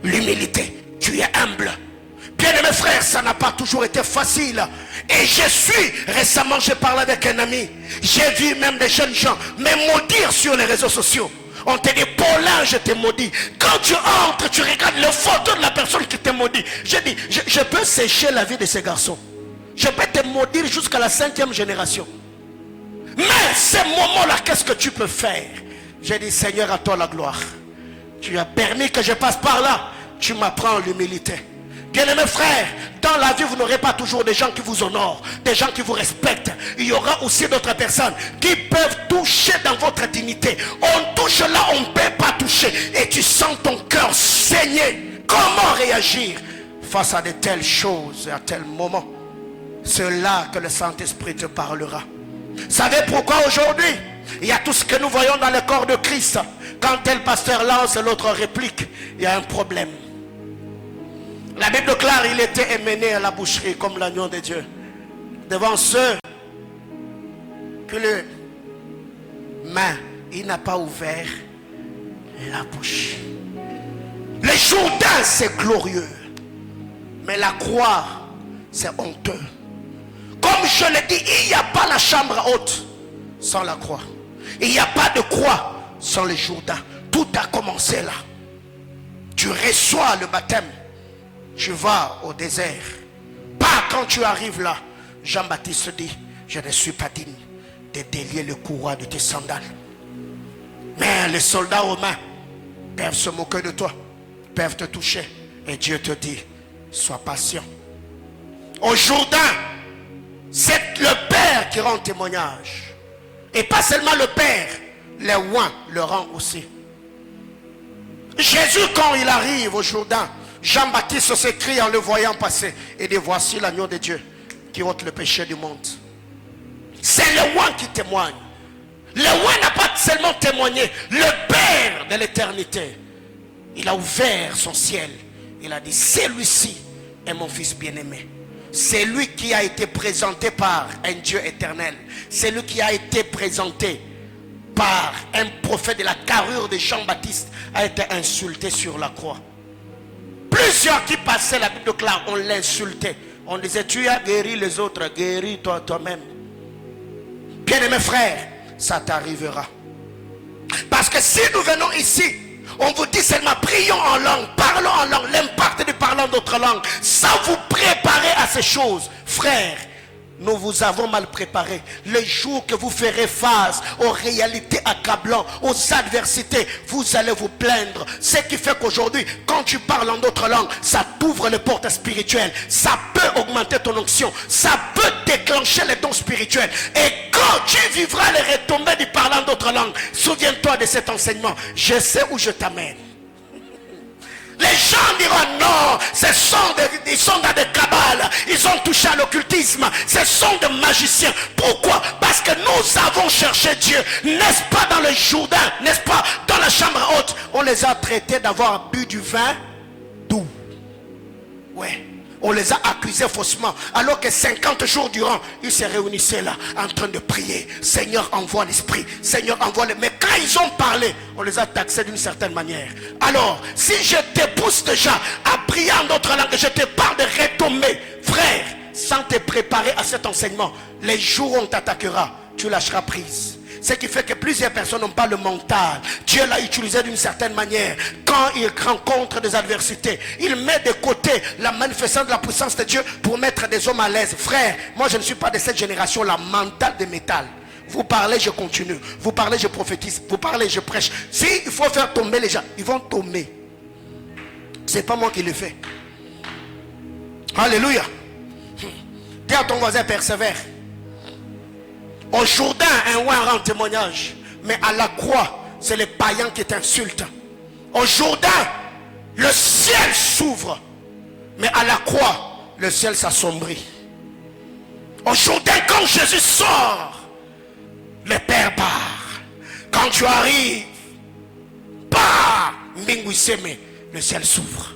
L'humilité, tu es humble. Bien aimé frère, ça n'a pas toujours été facile. Et récemment j'ai parlé avec un ami, j'ai vu même des jeunes gens me maudire sur les réseaux sociaux. On te dit, Paulin, je t'ai maudit. Quand tu entres, tu regardes le photo de la personne qui t'a maudit. Je dis, je peux sécher la vie de ces garçons. Je peux te maudire jusqu'à la 5e génération. Mais ces moments-là, qu'est-ce que tu peux faire? J'ai dit, Seigneur, à toi la gloire. Tu as permis que je passe par là. Tu m'apprends l'humilité. Bien-aimés frères, dans la vie, vous n'aurez pas toujours des gens qui vous honorent, des gens qui vous respectent. Il y aura aussi d'autres personnes qui peuvent toucher dans votre dignité. On touche là, on ne peut pas toucher. Et tu sens ton cœur saigner. Comment réagir face à de telles choses, à tels moments? C'est là que le Saint-Esprit te parlera. Savez pourquoi aujourd'hui il y a tout ce que nous voyons dans le corps de Christ? Quand tel pasteur lance, l'autre réplique, il y a un problème. La Bible déclare, il était emmené à la boucherie comme l'agneau de Dieu, devant ceux que le main, il n'a pas ouvert la bouche. Les Jourdains, c'est glorieux, mais la croix, c'est honteux. Comme je l'ai dit, il n'y a pas la chambre haute sans la croix. Il n'y a pas de croix sans les Jourdains. Tout a commencé là. Tu reçois le baptême. Tu vas au désert. Pas quand tu arrives là. Jean-Baptiste dit, je ne suis pas digne de délier le courroie de tes sandales. Mais les soldats romains peuvent se moquer de toi, peuvent te toucher. Et Dieu te dit, sois patient. Au Jourdain, c'est le Père qui rend témoignage. Et pas seulement le Père, les oints le rend aussi. Jésus, quand il arrive au Jourdain, Jean-Baptiste s'écrie en le voyant passer. Et dit, voici l'agneau de Dieu qui ôte le péché du monde. C'est le oint qui témoigne. Le oint n'a pas seulement témoigné. Le Père de l'éternité, il a ouvert son ciel. Il a dit, celui-ci est mon fils bien-aimé. C'est lui qui a été présenté par un Dieu éternel. C'est lui qui a été présenté par un prophète de la carrure de Jean-Baptiste, a été insulté sur la croix. Plusieurs qui passaient, la Bible déclare, on l'insultait. On disait, tu as guéri les autres, guéris-toi toi-même. Bien-aimés frères, ça t'arrivera. Parce que si nous venons ici, on vous dit seulement prions en langue, parlons en langue, l'impact de parler d'autres langues, sans vous préparer à ces choses. Frères, nous vous avons mal préparé. Le jour que vous ferez face aux réalités accablantes, aux adversités, vous allez vous plaindre. Ce qui fait qu'aujourd'hui, quand tu parles en d'autres langues, ça t'ouvre les portes spirituelles. Ça peut augmenter ton onction. Ça peut déclencher les dons spirituels. Et quand tu vivras les retombées du parlant d'autres langues, souviens-toi de cet enseignement. Je sais où je t'amène. Les gens diront non, ils sont dans des cabales, ils ont touché à l'occultisme, ce sont des magiciens. Pourquoi? Parce que nous avons cherché Dieu, n'est-ce pas dans le Jourdain, n'est-ce pas dans la chambre haute, on les a traités d'avoir bu du vin doux. Ouais. On les a accusés faussement. Alors que 50 jours durant, ils se réunissaient là, en train de prier. Seigneur, envoie l'esprit. Seigneur, envoie le... Mais quand ils ont parlé, on les a taxés d'une certaine manière. Alors, si je te pousse déjà à prier en d'autres langues, je te parle de retomber, frère, sans te préparer à cet enseignement, les jours où on t'attaquera, tu lâcheras prise. Ce qui fait que plusieurs personnes n'ont pas le mental. Dieu l'a utilisé d'une certaine manière. Quand il rencontre des adversités, il met de côté la manifestation de la puissance de Dieu pour mettre des hommes à l'aise. Frère, moi je ne suis pas de cette génération, la mentale de métal. Vous parlez, je continue. Vous parlez, je prophétise. Vous parlez, je prêche. Si il faut faire tomber les gens, ils vont tomber. C'est pas moi qui le fais. Alléluia. Dis à ton voisin, persévère. Au Jourdain, un roi rend témoignage. Mais à la croix, c'est les païens qui t'insultent. Au Jourdain, le ciel s'ouvre. Mais à la croix, le ciel s'assombrit. Au Jourdain, quand Jésus sort, le Père part. Quand tu arrives, bah, le ciel s'ouvre.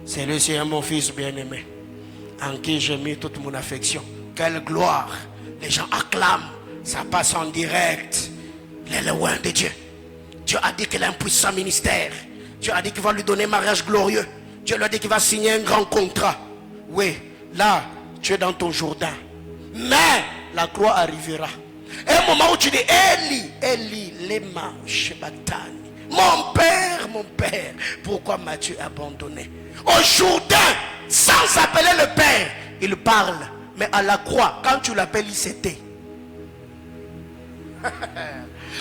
C'est le Seigneur, mon fils bien-aimé, en qui j'ai mis toute mon affection. Quelle gloire! Les gens acclament. Ça passe en direct. Les loin de Dieu. Dieu a dit qu'il a un puissant ministère. Dieu a dit qu'il va lui donner un mariage glorieux. Dieu lui a dit qu'il va signer un grand contrat. Oui, là, tu es dans ton Jourdain. Mais la croix arrivera. Et un moment où tu dis, Eli, Eli, lema, shebatani. Mon Père, pourquoi m'as-tu abandonné? Au Jourdain, sans appeler le Père, il parle. Mais à la croix, quand tu l'appelles, il s'était.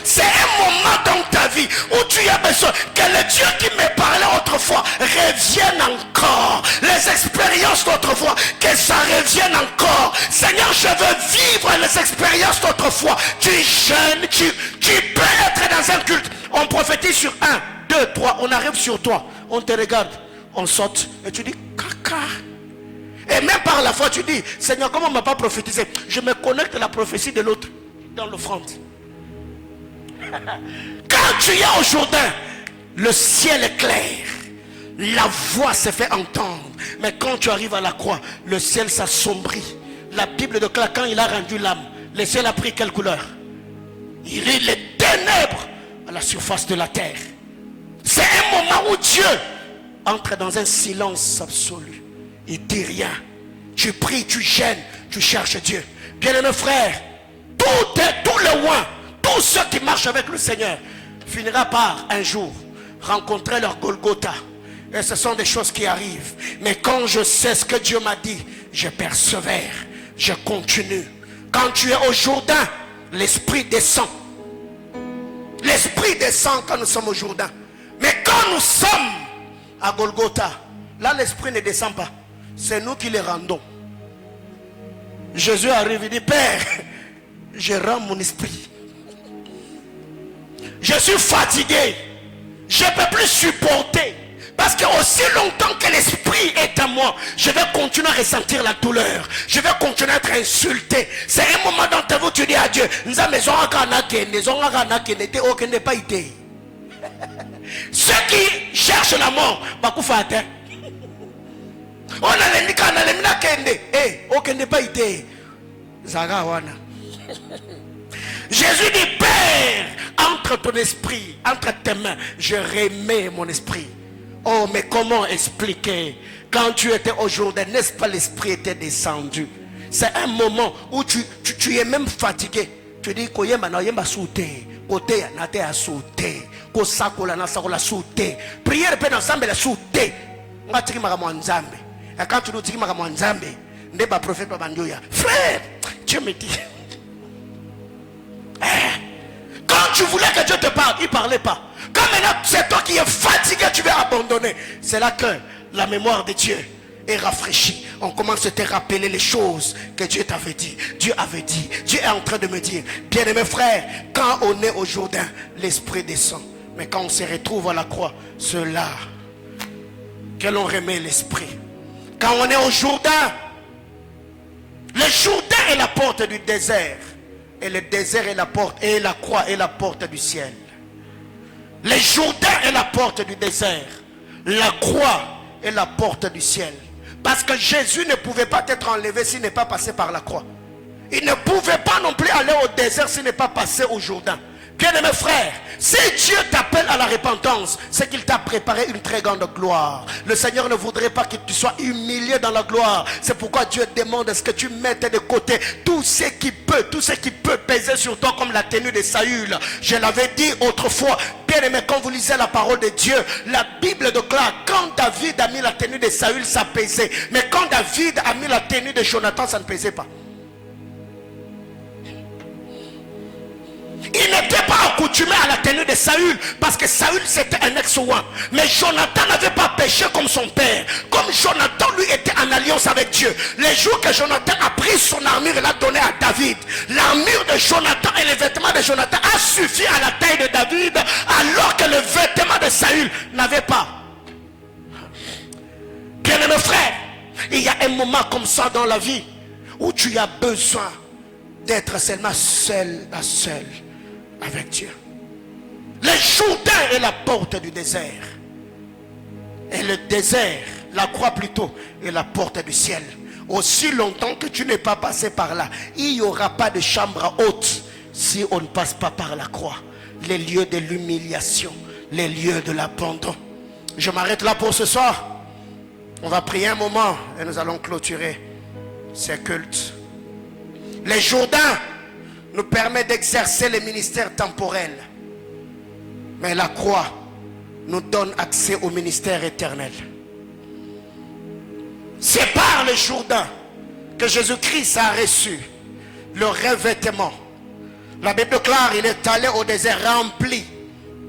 C'est un moment dans ta vie où tu as besoin que le Dieu qui me parlait autrefois revienne encore. Les expériences d'autrefois, que ça revienne encore. Seigneur, je veux vivre les expériences d'autrefois. Tu jeûnes, tu peux être dans un culte. On prophétise sur 1, 2, 3. On arrive sur toi. On te regarde. On saute. Et tu dis, caca. Et même par la foi, tu dis, Seigneur, comment on ne m'a pas prophétisé? Je me connecte à la prophétie de l'autre dans l'offrande. Quand tu es au Jourdain, le ciel est clair, la voix se fait entendre. Mais quand tu arrives à la croix, le ciel s'assombrit. La Bible déclare, quand il a rendu l'âme, le ciel a pris quelle couleur? Il est les ténèbres à la surface de la terre. C'est un moment où Dieu entre dans un silence absolu. Il dit rien. Tu pries, tu gênes, tu cherches Dieu. Bien-aimés frères, tout le loin, tous ceux qui marchent avec le Seigneur finira par un jour rencontrer leur Golgotha. Et ce sont des choses qui arrivent. Mais quand je sais ce que Dieu m'a dit, je persévère, je continue. Quand tu es au Jourdain, l'Esprit descend. L'Esprit descend quand nous sommes au Jourdain. Mais quand nous sommes à Golgotha, là l'Esprit ne descend pas. C'est nous qui les rendons. Jésus arrive et dit, Père, je rends mon esprit. Je suis fatigué. Je ne peux plus supporter. Parce que aussi longtemps que l'esprit est à moi, je vais continuer à ressentir la douleur. Je vais continuer à être insulté. C'est un moment dans ta vie où tu dis à Dieu, ceux qui cherchent la mort, on a Jésus dit, Père, entre ton esprit, entre tes mains, je remets mon esprit. Oh, mais comment expliquer? Quand tu étais au Jourdain, n'est-ce pas, l'esprit était descendu? C'est un moment où tu es même fatigué. Tu dis, côté na te a sauté, ko sakola na sakola sauté. Prière pe ensemble la sauté. Nga tiki maka nzambe. Et quand tu nous tiki maka nzambe, ne ba prophète ba bandoya. Frère, Dieu me dit. Quand tu voulais que Dieu te parle, il ne parlait pas. Quand maintenant c'est toi qui es fatigué, tu vas abandonner. C'est là que la mémoire de Dieu est rafraîchie. On commence à te rappeler les choses que Dieu t'avait dit. Dieu avait dit. Dieu est en train de me dire, bien-aimés frères, quand on est au Jourdain, l'esprit descend. Mais quand on se retrouve à la croix, cela, que l'on remet l'esprit. Quand on est au Jourdain, le Jourdain est la porte du désert. Et le désert est la porte, et la croix est la porte du ciel. Le Jourdain est la porte du désert. La croix est la porte du ciel. Parce que Jésus ne pouvait pas être enlevé s'il n'est pas passé par la croix. Il ne pouvait pas non plus aller au désert s'il n'est pas passé au Jourdain. Bien-aimés frères, si Dieu t'appelle à la repentance, c'est qu'il t'a préparé une très grande gloire. Le Seigneur ne voudrait pas que tu sois humilié dans la gloire. C'est pourquoi Dieu demande à ce que tu mettes de côté tout ce qui peut peser sur toi comme la tenue de Saül. Je l'avais dit autrefois, bien-aimé, quand vous lisez la parole de Dieu, la Bible déclare, quand David a mis la tenue de Saül, ça pesait. Mais quand David a mis la tenue de Jonathan, ça ne pesait pas. Il n'était pas accoutumé à la tenue de Saül, parce que Saül c'était un ex-roi. Mais Jonathan n'avait pas péché comme son père. Comme Jonathan lui était en alliance avec Dieu. Les jours que Jonathan a pris son armure et l'a donné à David, l'armure de Jonathan et les vêtements de Jonathan a suffi à la taille de David, alors que le vêtement de Saül n'avait pas. Bien-aimés frères, il y a un moment comme ça dans la vie où tu as besoin d'être seulement seul à seul avec Dieu. Le Jourdain est la porte du désert. Et le désert, la croix plutôt, est la porte du ciel. Aussi longtemps que tu n'es pas passé par là, il n'y aura pas de chambre haute si on ne passe pas par la croix. Les lieux de l'humiliation, les lieux de l'abandon. Je m'arrête là pour ce soir. On va prier un moment et nous allons clôturer ces cultes. Les Jourdains nous permet d'exercer le ministère temporel. Mais la croix nous donne accès au ministère éternel. C'est par le Jourdain que Jésus-Christ a reçu le revêtement. La Bible déclare, il est allé au désert rempli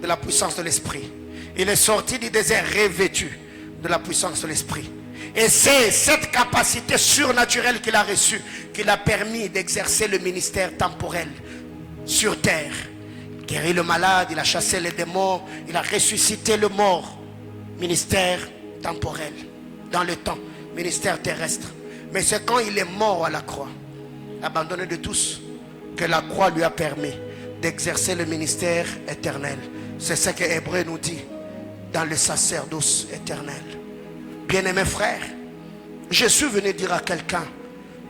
de la puissance de l'Esprit. Il est sorti du désert revêtu de la puissance de l'Esprit. Et c'est cette capacité surnaturelle qu'il a reçue qui l'a permis d'exercer le ministère temporel sur terre. Il guérit le malade, il a chassé les démons, il a ressuscité le mort. Ministère temporel, dans le temps, ministère terrestre. Mais c'est quand il est mort à la croix, abandonné de tous, que la croix lui a permis d'exercer le ministère éternel. C'est ce que Hébreu nous dit dans le sacerdoce éternel. Bien-aimés frères, je suis venu dire à quelqu'un,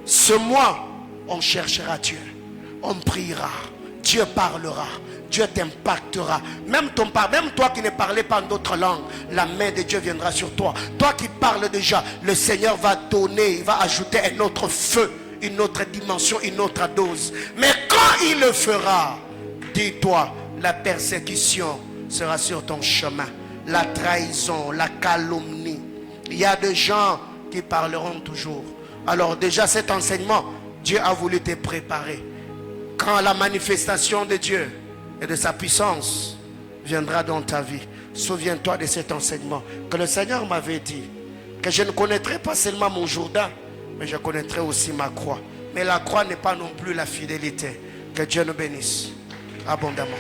ce mois, on cherchera Dieu, on priera, Dieu parlera, Dieu t'impactera. Même toi qui ne parlais pas d'autres langues, la main de Dieu viendra sur toi. Toi qui parles déjà, le Seigneur va donner, il va ajouter un autre feu, une autre dimension, une autre dose. Mais quand il le fera, dis-toi, la persécution sera sur ton chemin, la trahison, la calomnie. Il y a des gens qui parleront toujours. Alors déjà cet enseignement, Dieu a voulu te préparer. Quand la manifestation de Dieu et de sa puissance viendra dans ta vie, souviens-toi de cet enseignement que le Seigneur m'avait dit, que je ne connaîtrai pas seulement mon Jourdain, mais je connaîtrai aussi ma croix. Mais la croix n'est pas non plus la fidélité. Que Dieu nous bénisse abondamment.